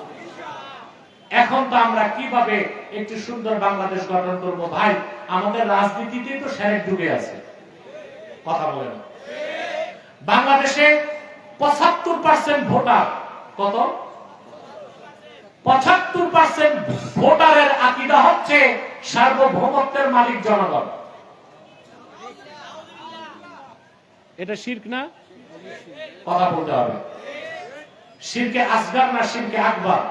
এখন তো আমরা কিভাবে একটি সুন্দর বাংলাদেশ গঠন করব? ভাই, আমাদের রাজনীতিতেই তো শিরক ঢুকে আছে। কথা বলেন। বাংলাদেশে 75% ভোটার, কত? 75% ভোটারের আকীদা হচ্ছে সার্বভৌমত্বের মালিক জনগণ। এটা শিরক না? কথা বলতে হবে। শিরকে আসগার না শিরকে আকবার?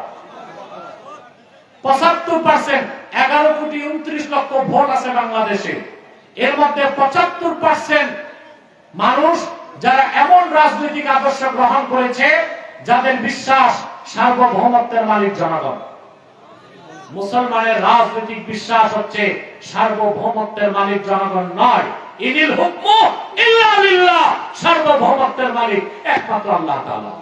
75%, 11,29,00,000 ভোট আছে বাংলাদেশে। এর মধ্যে 75% মানুষ যারা এমন রাজনৈতিক আদর্শ গ্রহণ করেছে যাদের বিশ্বাস সার্বভৌমত্বের মালিক জনগণ। মুসলমানের রাজনৈতিক বিশ্বাস হচ্ছে সার্বভৌমত্বের মালিক জনগণ নয়, ইনিল হুকমু ইল্লা লিল্লাহ, সার্বভৌমত্বের মালিক একমাত্র আল্লাহ তাআলা।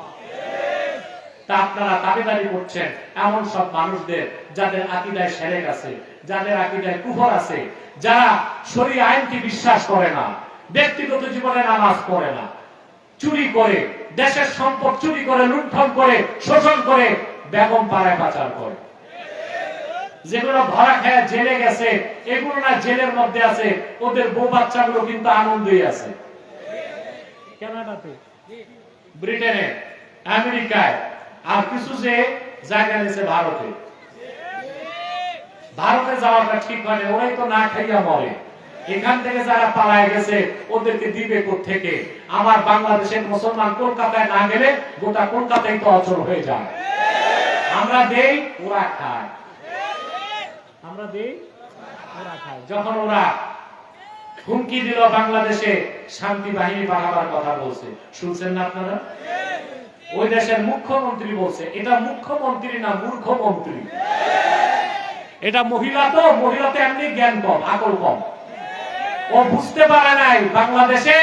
তা আপনারা দাবিদারি করছেন এমন সব মানুষদের যাদের আকীদায় শিরক আছে, যাদের আকীদায় কুফর আছে, যারা শরীয়ত আইনকে বিশ্বাস করে না, ব্যক্তিগত জীবনে নামাজ পড়ে না, চুরি করে, দেশের সম্পদ চুরি করে, লুণ্ঠন করে, শোষণ করে, বেগম পাড়ায় পাচার করে, যেগুলো ধরা খেয়ে জেলে গেছে, এগুলো না জেলের মধ্যে আছে, ওদের বউ বাচ্চাগুলো কিন্তু আনন্দই আছে। কানাডাতে, ব্রিটেনে, আমেরিকায়, আর কিছু যে জায়গা নিয়েছে ভারতে। ভারতে যাওয়াটা ঠিক হয় না, ওরাই তো না খাইয়া মরে। এখান থেকে যারা পালায় গেছে ওদেরকে দিবে কোত্থেকে? আমার বাংলাদেশের মুসলমান কলকাতায় না গেলে গোটা কলকাতায় তো অচল হয়ে যায়। আমরা দেই, ওরা খায়, আমরা দেই, ওরা খায়। যখন ওরা হুমকি দিল বাংলাদেশে শান্তি বাহিনী পাঠাবার কথা বলছে, শুনছেন না আপনারা? ওই দেশের মুখ্যমন্ত্রী বলছে, এটা মুখ্যমন্ত্রী না মূর্খমন্ত্রী। এটা মহিলা তো, মহিলা তো এমনি জ্ঞান কম, আকল কম। ও বুঝতে পারে নাই বাংলাদেশে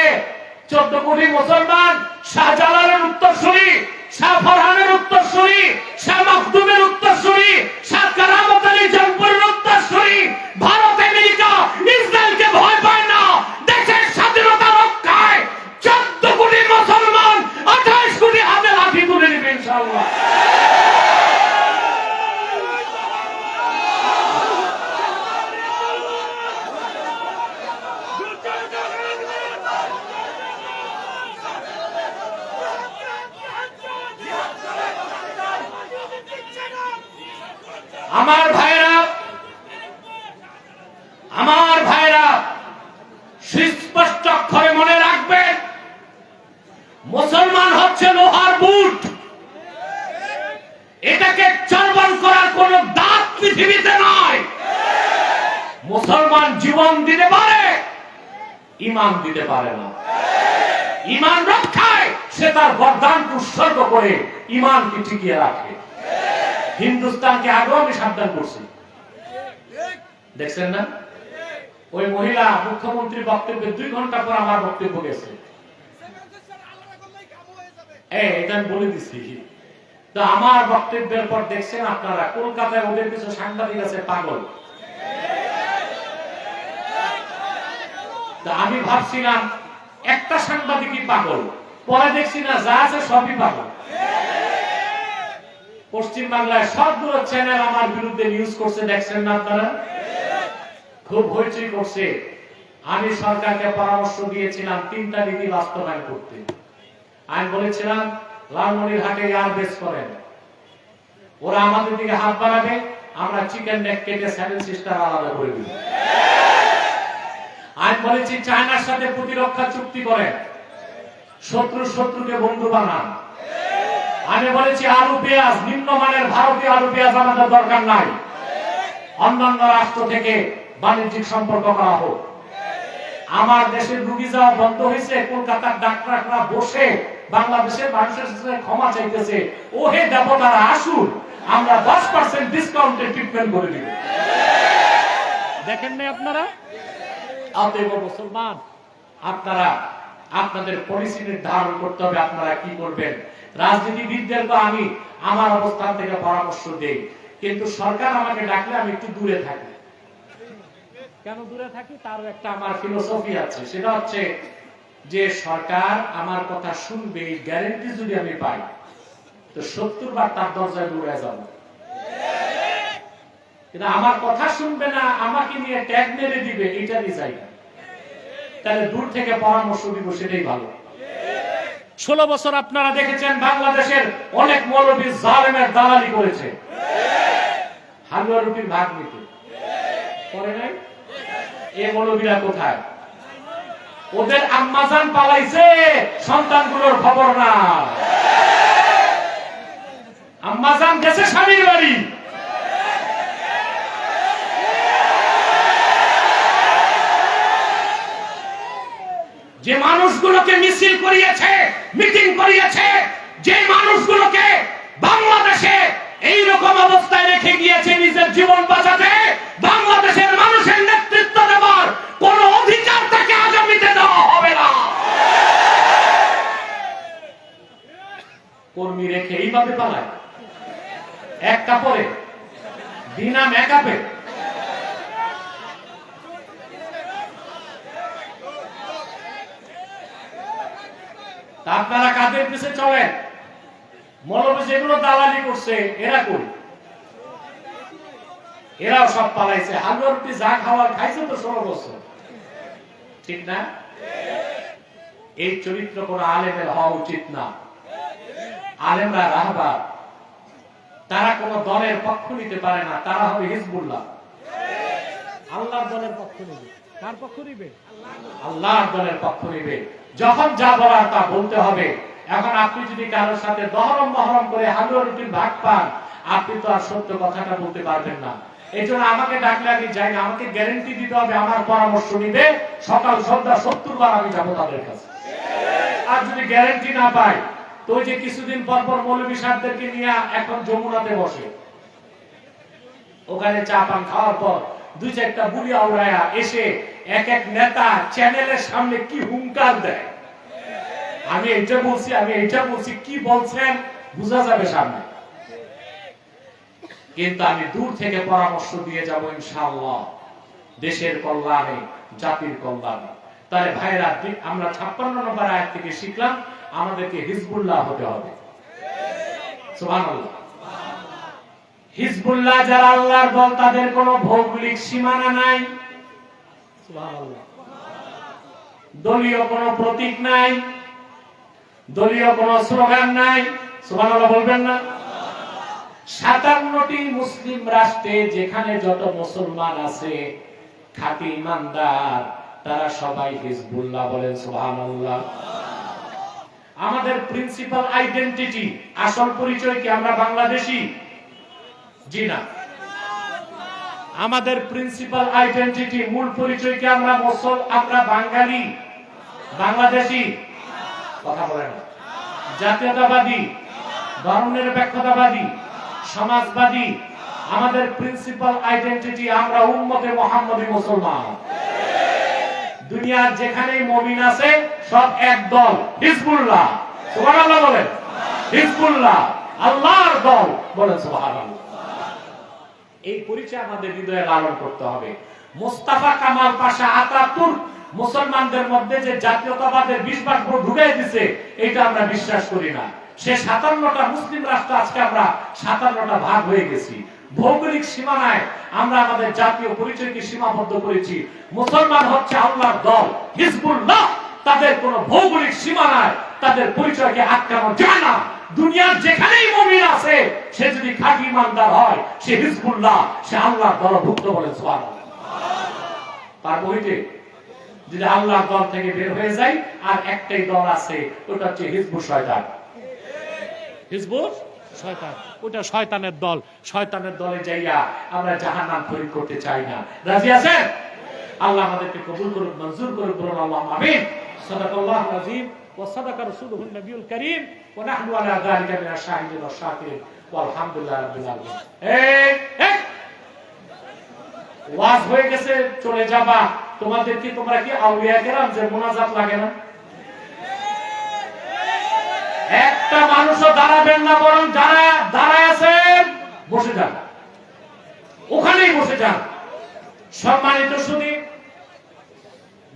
14 কোটি মুসলমান শাহজালালের উত্তরসূরি, শাহ ফরহানের উত্তরসূরি, শাহ মাখদুমের উত্তরসূরি, শাহ কারামত আলী জনপুরের উত্তরসূরি। ভারত, আমেরিকা, ইসরায়েলকে ভয় পায় না। দেশের স্বাধীনতা রক্ষায় 14 কোটি মুসলমান 28 কোটি হাতে লাঠি তুলে নেবে ইনশাআল্লাহ। আমার ভাইরা, আমার ভাইরা, সুস্পষ্ট অক্ষরে মনে রাখবেন, মুসলমান হচ্ছে লোহার বুট। এটাকে চর্বণ করার কোন দাঁত পৃথিবীতে নয়। মুসলমান জীবন দিতে পারে, ঈমান দিতে পারে না। ঈমান রক্ষায় সে তার গর্দানকে উৎসর্গ করে ঈমানকে টিকিয়ে রাখে। হিন্দুস্তানকে আগেও আমি সাবধান করছি, দেখছেন না? ওই মহিলা মুখ্যমন্ত্রী বক্তব্যের 2 ঘন্টা পর আমার বক্তব্য গেছে। এটা আমি বলে দিচ্ছি। তো আমার বক্তব্যের পর দেখছেন আপনারা কলকাতায় ওদের কিছু সাংবাদিক আছে পাগল। আমি ভাবছিলাম একটা সাংবাদিকই পাগল, পরে দেখছি না যা আছে সবই পাগল। পশ্চিম বাংলায় সবগুলো চ্যানেল আমার বিরুদ্ধে নিউজ করছে, দেখছেন না আপনারা? খুব হইচই করছে। আমি সরকারকে পরামর্শ দিয়েছিলাম 3টা নীতি বাস্তবায়ন করতে। আমি বলেছিলাম লালমনিরহাটে এয়ারবেস করেন, ওরা আমাদের দিকে হাত বাড়াবে, আমরা চিকেন নেক কেটে 7 সিস্টার আলাদা করে দিব। আমি বলেছি চায়নার সাথে প্রতিরক্ষা চুক্তি করেন, শত্রুকে বন্ধু বানান। আমি বলেছি আলু পেঁয়াজ, নিম্নমানের ভারতীয় আলু পেঁয়াজ আমাদের দরকার নাই, অন্যান্য রাষ্ট্র থেকে বাণিজ্যিক সম্পর্ক করা হোক। আমার দেশের রুগী যাওয়া বন্ধ হয়েছে, কলকাতার ডাক্তাররা বসে বাংলাদেশের মানুষের সাথে ক্ষমা চাইতেছে, ও হে দেবতারা আসুন, আমরা 10% ডিসকাউন্টে ট্রিটমেন্ট করে দিব। দেখেন না আপনারা? অতএব মুসলমান, আপনারা আপনাদের পলিসি নির্ধারণ করতে হবে, আপনারা কি করবেন। রাজনীতিবিদদেরকে আমি আমার অবস্থান থেকে পরামর্শ দেই, কিন্তু সরকার আমাকে ডাকলে আমি একটু দূরে থাকি। কেন দূরে থাকি? তারও একটা আমার ফিলোসফি আছে, সেটা হচ্ছে যে সরকার আমার কথা শুনবে এই গ্যারান্টি যদি আমি পাই, তো 70 বার তার দরজায় দৌড়ে যাব। কিন্তু আমার কথা শুনবে না, আমাকে নিয়ে ট্যাগ মেরে দিবে, এটা নিয়ে যাই না। তাহলে দূর থেকে পরামর্শ দিব, সেটাই ভালো। 16 বছর আপনারা দেখেছেন বাংলাদেশের অনেক মৌলবী জালেমের দালালি করেছে, হালুয়া রুটির ভাগ নিতে করে নাই। এই মৌলবীরা কোথায়? ওদের আম্মাজান পালাইছে, সন্তানগুলোর খবর না। আম্মাজান গেছে স্বামীর বাড়ি। যে মানুষগুলোকে মিছিল করিয়েছে, মিটিং করিয়েছে, যে মানুষগুলোকে বাংলাদেশে এইরকম অবস্থায় রেখে গিয়েছে, নিজের জীবন বাঁচাতে বাংলাদেশের মানুষের নেতৃত্ব দেওয়ার কোন অধিকার তাকে আগামীতে দেওয়া হবে না। কর্মী রেখে এইভাবে পালায়, এক কাপড়ে দিনা মেকআপে। আপনারা কাদের পিছে চলেন? মৌলবী যেগুলো দালালি করছে এরা কই? এরাও সব পালাইছে। হালুয়া রুটি যা খাওয়ার খাইছে তো 16 বছর, ঠিক না? এই চরিত্র কোন আলেমের হওয়া উচিত না। আলেমরা রাহবার, তারা কোন দলের পক্ষ নিতে পারে না, তারা হবে হিজবুল্লাহ। আল্লাহর দলের পক্ষ নেবে। কার পক্ষ নিবে? আল্লাহর দলের পক্ষ নিবে। যখন যা বলার তা বলতে হবে। এখন আপনি যদি কারোর সাথে দহরম মহরম করে হালুয়া রুটির ভাগ পান, আপনি তো আর সত্য কথাটা বলতে পারবেন না। এই জন্য আমাকে ডাকলে আমি যাই না, আমাকে গ্যারেন্টি দিতে হবে আমার পরামর্শ নিবে, সকাল সন্ধ্যা 70 বার আমি যাবো তাদের কাছে। আর যদি গ্যারেন্টি না পাই, তো ওই যে কিছুদিন পর পর মৌলভী সাহেবদেরকে নিয়ে এখন যমুনাতে বসে, ওখানে চা পান খাওয়ার পর 2-4টা বুড়ি আউড়ায়া এসে এক এক নেতা চ্যানেলের সামনে কি হুঙ্কার দেয়। আমি এইটা বলছি, কি বলছেন বোঝা যাবে সামনে, কিন্তু আমি দূর থেকে পরামর্শ দিয়ে যাব ইনশাআল্লাহ, দেশের কল্যাণে, জাতির কল্যাণে। তাহলে ভাইরা, আমরা 56 নম্বর আয়াত থেকে শিখলাম আমাদেরকে হিজবুল্লাহ হতে হবে। সুবহানাল্লাহ। হিজবুল্লাহ যারা আল্লাহর দল, তাদের কোনো ভৌগোলিক সীমানা নাই। সুবহানাল্লাহ। দলীয় কোনো প্রতীক নাই, দলীয় কোনো স্লোগান নাই। সুবহানাল্লাহ বলবেন না? 57টি মুসলিম রাষ্ট্রে যেখানে যত মুসলমান আছে খাঁটি ইমানদার, তারা সবাই হিজবুল্লাহ বলেন। সুবহানাল্লাহ। আমাদের প্রিন্সিপাল আইডেন্টিটি, আসল পরিচয় কি আমরা বাংলাদেশী? জি না। আমাদের প্রিন্সিপাল আইডেন্টিটি, মূল পরিচয় কি আমরা আমরা বাঙালি, বাংলাদেশী? কথা বলেন না। জাতীয়তাবাদী, ধর্মনিরপেক্ষতাবাদী, সমাজবাদী? আমাদের প্রিন্সিপাল আইডেন্টিটি আমরা উম্মতে মুহাম্মদী মুসলমান। দুনিয়ার যেখানেই মুমিন আছে সব এক দল, হিজবুল্লাহ। সুবহানাল্লাহ বলেন। হিজবুল্লাহ আল্লাহর দল বলেন। সুবহানাল্লাহ। এই পরিচয় আমাদের হৃদয়ে লালন করতে হবে। মোস্তাফা কামাল পাশা আতাতুর্ক মুসলমানদের মধ্যে যে জাতীয়তাবাদের 20 ভাগ ভোট ঢুকাই দিছে, এটা আমরা বিশ্বাস করি না। সে 57টা মুসলিম রাষ্ট্র, আজকে আমরা 57টা ভাগ হয়ে গেছি। ভৌগোলিক সীমানায় আমরা আমাদের জাতীয় পরিচয়কে সীমাবদ্ধ করেছি। মুসলমান হচ্ছে আল্লাহর দল, হিজবুল্লাহ। তাদের কোন ভৌগোলিক সীমানায় তাদের পরিচয়কে আটকানো যায় না। দুনিয়ার যেখানেই মুমিন আছে, সে যদি খাঁটি ইমানদার হয়, সে হিজবুল্লাহ, সে আল্লাহর দলভুক্ত বলেন। সুবহানাল্লাহ। তার বইতে যদি আল্লাহর দল থেকে বের হয়ে যায়, আর একটাই দল আছে, ওটা হচ্ছে হিজবুল শয়তান। হিজবুল শয়তান, ওটা শয়তানের দল। শয়তানের দলে যাইয়া আমরা জাহান্নাম খরিদ করতে চাই না। রাজি আছেন? আল্লাহ আমাদেরকে কবুল করুক, মঞ্জুর করুক, বলুন আল্লাহুম্মা আমিন। সাদাকাল্লাহুল আযীম ওয়া সাদাকা রাসূলুহুন নবিয়ুল কারীম ওয়া নাহনু আলা যালিকা মিনাশ শাহিদিন ওয়াশ শাকিরিন ওয়া আলহামদুলিল্লাহি রাব্বিল আলামিন। এই ওয়াজ হয়ে গেছে, চলে যাবা। তোমরা কি আউলিয়া কেরাম যে মুনাজাত লাগে না? একটা মানুষও দাঁড়াবেন না, বরং যারা দাঁড়ায় আছেন বসে যান, ওখানেই বসে যান। সম্মানিত সুধী,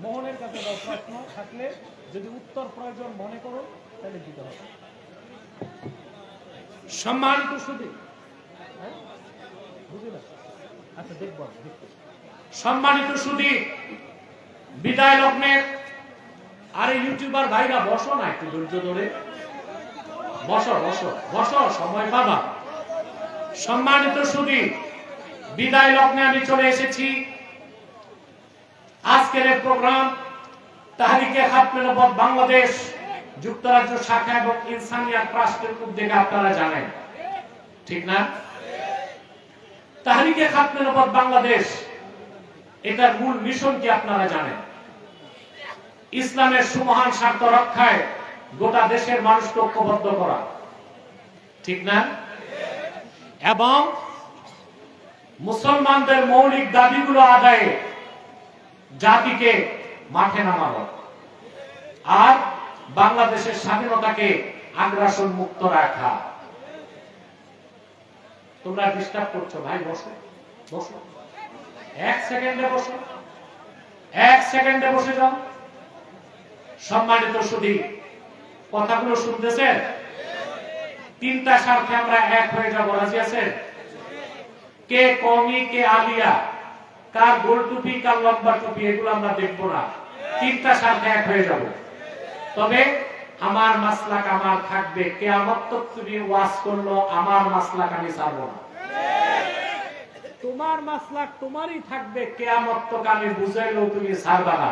মোহনের কাছে প্রশ্ন থাকলে যদি উত্তর প্রয়োজন মনে করো তাহলে দিতে হবে। সম্মানিত সুধী, বুঝলেন? আচ্ছা দেখব। সম্মানিত সুধী, বিদায় লগ্নে আরে ইউটিউবার ভাইরা বসো না, একটু ধৈর্য ধরে বসো, বসো, বসো, সময় পাবা। সম্মানিত সুধী, বিদায় লগ্নে আমি চলে এসেছি। আজকের এই প্রোগ্রাম তাহরিকে খাতমে নবুয়ত বাংলাদেশ যুক্তরাজ্য শাখা এবং ইনসানিয়াত ট্রাস্টের উদ্যোগে, আপনারা জানেন, ঠিক না? তাহরিকে খাতমে নবুয়ত বাংলাদেশ, এটার মূল মিশন কি আপনারা জানেন? ইসলামের সুমহান স্বার্থ রক্ষায় গোটা দেশের মানুষকে ঐক্যবদ্ধ করা, ঠিক না? এবং মুসলমানদের মৌলিক দাবিগুলো আদায়ে জাতিকে মাঠে নামানো আর বাংলাদেশের স্বাধীনতাকে আগ্রাসন মুক্ত রাখা। তোমরা ডিস্টার্ব করছো ভাই, বসো বসো, এক সেকেন্ডে বসো, এক সেকেন্ডে বসে যাও। সম্মানিত সুধী, কথাগুলো শুনতেছেন? তিনটা স্বার্থে আমরা এক হয়ে যাবো, রাজি আছেন? কে কওমি, কে আলিয়া, কার গোল টুপি, কার লম্বা টুপি, এগুলো আমরা দেখবো না। তিনটা স্বার্থে এক হয়ে যাব। তবে আমার মাসলাক আমার থাকবে, কিয়ামত তক তুমি ওয়াজ করলো, আমার মাসলাক আমি ছাড়বো না। তোমার মাসলাক তোমারই থাকবে, কিয়ামত তক আমি বুঝাইলেও তুমি ছাড়বা না।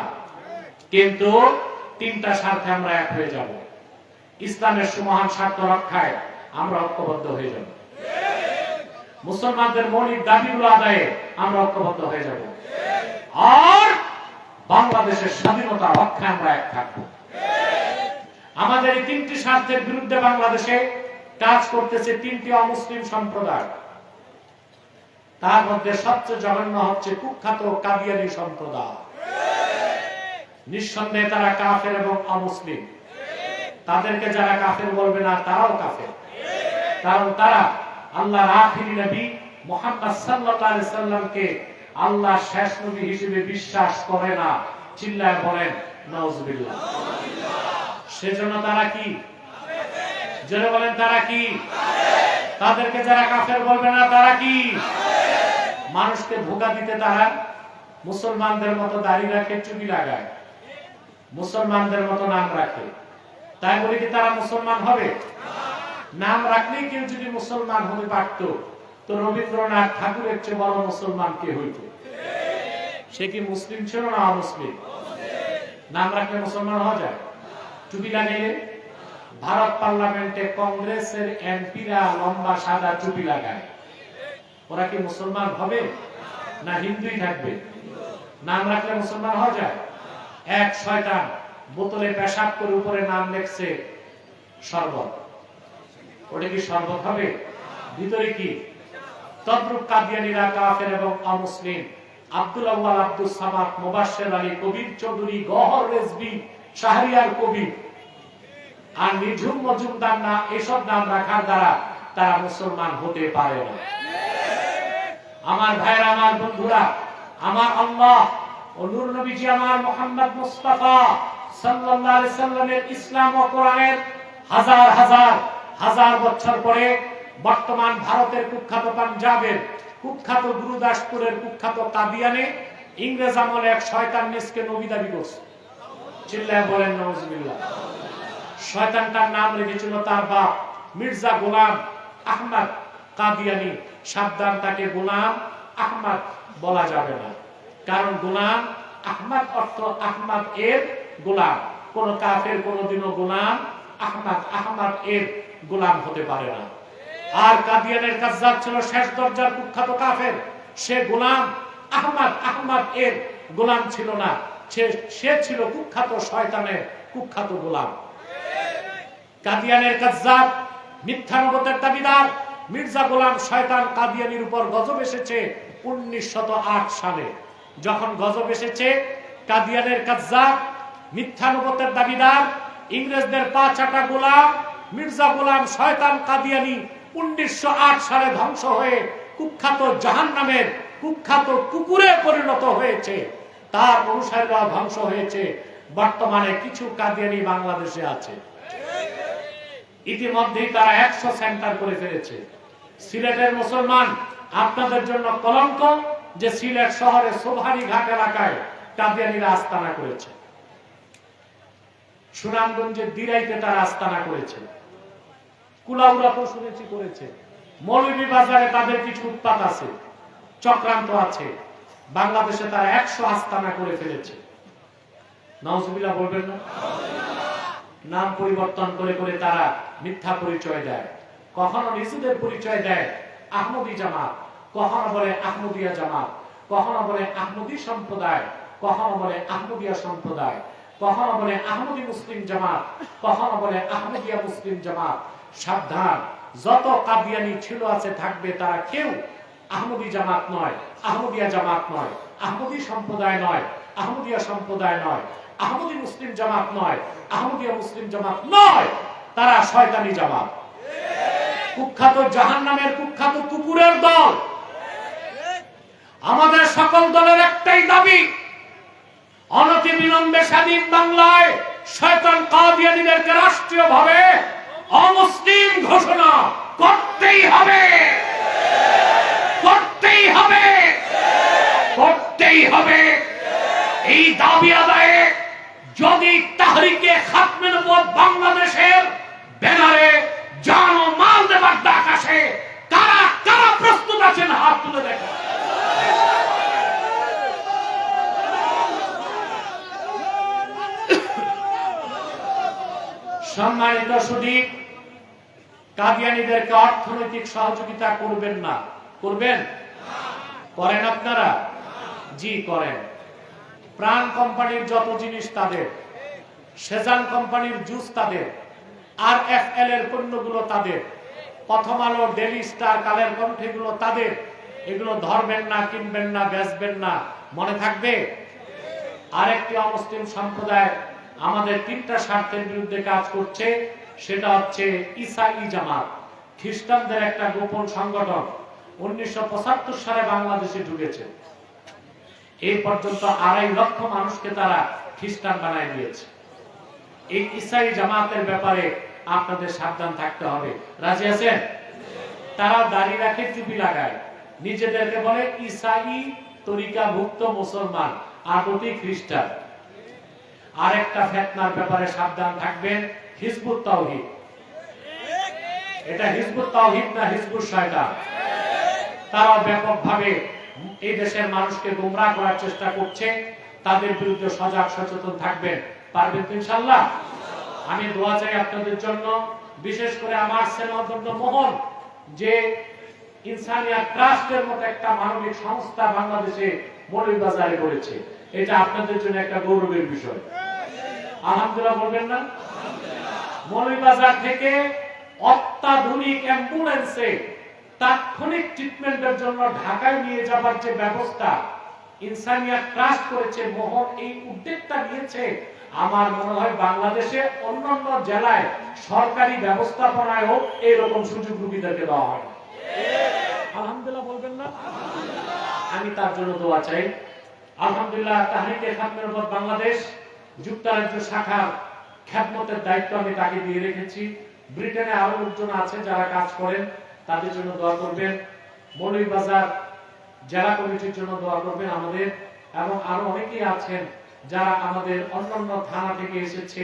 কিন্তু তিনটা স্বার্থে আমরা এক হয়ে যাব। ইসলামের সুমহান স্বার্থ রক্ষায় আমরা ঐক্যবদ্ধ হয়ে যাব। মুসলমানদের মৌলিক দাবিগুলো আদায়ে আমরা ঐক্যবদ্ধ হয়ে যাব। আর বাংলাদেশের স্বাধীনতা রক্ষায় আমরা এক থাকবো। আমাদের এই তিনটি স্বার্থের বিরুদ্ধে বাংলাদেশে কাজ করতেছে তিনটি অমুসলিম সম্প্রদায়। তার মধ্যে সবচেয়ে জঘন্য হচ্ছে কুখ্যাত কাদিয়ানী সম্প্রদায়। নিঃসন্দেহে তারা কাফের এবং অমুসলিম। তাদেরকে যারা কাফের বলবে না, তারাও কাফের। কারণ তারা আল্লাহর আখিরি নবী মুহাম্মদ সাল্লাল্লাহু আলাইহি সাল্লামকে আল্লাহর শেষ নবী হিসেবে বিশ্বাস করে না। চিল্লায় বলেন নাউজুবিল্লাহ। সেজন্য তারা কি? জোরে বলেন, তারা কি? তাদেরকে যারা কাফের বলবে না, তারা কি? মানুষকে ধোঁকা দিতে তারা মুসলমানদের মতো দাড়ি রাখে, চুপি লাগায়, মুসলমানদের মতো নাম রাখে। তাই বলে কি তারা মুসলমান হবে? নাম রাখলেই কেউ যদি মুসলমান হতে পারত, তো রবীন্দ্রনাথ ঠাকুরের চেয়ে বড় মুসলমান কে হইত? সে কি মুসলিম ছিল না অমুসলিম? নাম রাখলে মুসলমান হওয়া যায়? টুপি লাগাইলে? ভারত পার্লামেন্টে কংগ্রেসের এমপিরা লম্বা সাদা টুপি লাগায়, ওরা কি মুসলমান হবে না হিন্দুই থাকবে? নাম রাখলে মুসলমান হওয়া যায়? এক শয়তান বোতলে পেশাব করে উপরে নাম লেখছে শরবত, ওটা কি শরবত হবে? ভিতরে কি? তদ্রুপ কাদিয়ানীরা কাফের এবং অমুসলিম। আব্দুল আউয়াল, আব্দুল সামাদ, মুবাশশির আলী, কবির চৌধুরী, গহর রেজভী, শাহরিয়ার কবির আর নিঝুম মজুমদার না, এসব নাম রাখার দ্বারা তারা মুসলমান হতে পারে না। আমার ভাইরা, আমার বন্ধুরা, আমার আল্লাহ ও নূর নবীজি আমার মুহাম্মদ মুস্তাফা সাল্লাল্লাহু আলাইহি সাল্লামের ইসলাম ও কোরআনের হাজার হাজার হাজার বছর পরে বর্তমান ভারতের কুখ্যাত পাঞ্জাবের কুখ্যাত গুরুদাসপুরের কুখ্যাত কাদিয়ানে ইংরেজ আমলে এক শয়তান নিজকে নবী দাবি করছে। চিল্লায় বলেন নাউজুবিল্লাহ। শয়তানটার নাম রেখেছিল তার বাপ মির্জা গোলাম আহমদ কাদিয়ানী। সাবধান, তাকে গোলাম আহমদ বলা যাবে না, কারণ গোলাম আহমদ অর্থ আহমদ এর গোলাম। কোন কাফের কোনদিনও গোলাম আহমদ এর গোলাম হতে পারে না। আর কাদিয়ানের কাজ্জাব ছিল শেষ দরজার কুখ্যাত কাফের। সে গোলাম আহমদ এর গোলাম ছিল না, সে ছিল কুখ্যাত শয়তানের কুখ্যাত গোলাম। কাদিয়ানের কাজ্জাব, মিথ্যা নবুয়তের দাবিদার মির্জা গোলাম শয়তান কাদিয়ানির উপর গজব এসেছে 1908 সালে। যখন গজব এসেছে, কাদিয়ানের কাজ্জাব, মিথ্যা নবুয়তের দাবিদার, ইংরেজদের পা চাটা গোলাম মির্জা গোলাম শয়তান কাদিয়ানি 1908 সালে ধ্বংস হয়ে কুখ্যাত জাহান্নামের কুখ্যাত কুকুরে পরিণত হয়েছে। তার অনুসারীরা ধ্বংস হয়েছে। বর্তমানে কিছু কাদিয়ানি বাংলাদেশে আছে। ইতিমধ্যেই তারা 100 সেন্টার করে ফেলেছে। সিলেটের মুসলমান, আপনাদের জন্য কলঙ্ক যে সিলেট শহরে সোভারি ঘাট এলাকায় কাদিয়ানিরা আস্তানা করেছে। সুনামগঞ্জের দিরাইতে তারা আস্তানা করেছে। কুলাউড়া তো শুনেছি করেছে। মৌলভী বাজারে তাদের কিছু উৎপাত আছে, চক্রান্ত আছে। বাংলাদেশে তারা 100 আস্তানা করে ফেলেছে। নাউজুবিল্লাহ বলবেন না? নাম পরিবর্তন করে করে তারা মিথ্যা পরিচয় দেয়। কখনো নিজেদের পরিচয় দেয় আহমদী জামাত, কখনো বলে আহমদিয়া জামাত, কখনো বলে আহমদী সম্প্রদায়, কখনো বলে আহমদিয়া সম্প্রদায়, কখনো বলে আহমদী মুসলিম জামাত, কখনো বলে আহমদিয়া মুসলিম জামাত। সাবধান, যত কাদিয়ানি ছিল আছে থাকবে, তারা কেউ আহমদী জামাত নয়, আহমদিয়া জামাত নয়, আহমদী সম্প্রদায় নয়, আহমদিয়া সম্প্রদায় নয়, আহমদী মুসলিম জামাত নয়, আহমদিয়া মুসলিম জামাত নয়, তারা শয়তানি জামাত, কুখ্যাত জাহান্নামের কুখ্যাত কুকুরের দল। আমাদের সকল দলের একটাই দাবি, অনতিবিলম্বে স্বাধীন বাংলায় শয়তান কাদিয়ানীদেরকে রাষ্ট্রীয়ভাবে অমুসলিম ঘোষণা করতেই হবে, করতেই হবে, করতেই হবে। এই দাবি আদায়ে যদি তাহরিকে খাতমে নবুয়ত বাংলাদেশের ব্যানারে জান ও মাল দেবার ডাক আসে, কারা কারা প্রস্তুত আছেন হাত তুলে দেখেন। সম্মানিত সুধী, কাদিয়ানীদেরকে অর্থনৈতিক সহযোগিতা করবেন না? করবেন? করেন আপনারা? জি করেন। প্রাণ কোম্পানির যত জিনিস তাদের, সেজান কোম্পানির জুস তাদের, RFL এর পণ্যগুলো তাদের, প্রথম আলো, ডেইলি স্টার, কালের কণ্ঠেগুলো তাদের। এগুলো ধরবেন না, কিনবেন না, বেচবেন না, মনে থাকবে। আরেকটি অমুসলিম সম্প্রদায় আমাদের তিনটা স্বার্থের বিরুদ্ধে কাজ করছে, সেটা হচ্ছে ইসাই জামাত, খ্রিস্টানদের একটা গোপন সংগঠন। 1975 সালে বাংলাদেশে ঢুকেছে। এই পর্যন্ত 2.5 লক্ষ মানুষকে তারা খ্রিস্টান বানায় দিয়েছে। এই ইসাই জামাতের ব্যাপারে আপনাদের সাবধান থাকতে হবে। রাজি আছেন? তারা দাড়ি রাখে, টুপি লাগায়, নিজেদেরকে বলে ইসাই তরিকাভুক্ত মুসলমান, আদতে খ্রিস্টান। আরেকটা ফিতনার ব্যাপারে সাবধান থাকবেন, হিজবুত তাওহীদ। এটা হিজবুত তাওহীদ না হিজবুত শয়তান। তারা ব্যাপকভাবে এই দেশের মানুষকে গোমরাহ করার চেষ্টা করছে। তাদের বিরুদ্ধে সজাগ সচেতন থাকবেন। পারবেন তো ইনশাআল্লাহ? আমি দোয়া চাই আপনাদের জন্য, বিশেষ করে আমার স্নেহধন্য মোহন যে ইনসানিয়াত ট্রাস্টের মতো একটা মানবিক সংস্থা বাংলাদেশে মৌলভীবাজারে করেছে। এটা আপনাদের জন্য একটা গৌরবের বিষয়। আলহামদুলিল্লাহ বলবেন না? মৌলভীবাজার থেকে অত্যাধুনিক অ্যাম্বুলেন্সে তাৎক্ষণিক ট্রিটমেন্টের জন্য ঢাকায় নিয়ে যাবার যে ব্যবস্থা ইনসানিয়াত ট্রাস্ট করেছে, মোহন এই উদ্যোগটা নিয়েছে। আমার মনে হয় বাংলাদেশে অন্যান্য জেলায় সরকারি ব্যবস্থাপনায়ও এরকম সুযোগ সুবিধাকে দেওয়া হয়। আলহামদুলিল্লাহ বলবেন না? আমি তার জন্য দোয়া চাই। আলহামদুলিল্লাহ, তাহরিকে খাতমে নবুয়ত বাংলাদেশ যুক্তরাজ্য শাখার খেদমতের দায়িত্ব আমি তাকে দিয়ে রেখেছি। ব্রিটেনে আরো লোকজন আছে যারা কাজ করেন, তাদের জন্য দোয়া করবেন। মৌলভীবাজার জেলা কমিটির জন্য দোয়া করবেন আমাদের, এবং আরো অনেকেই আছেন যারা আমাদের অন্যান্য থানা থেকে এসেছে,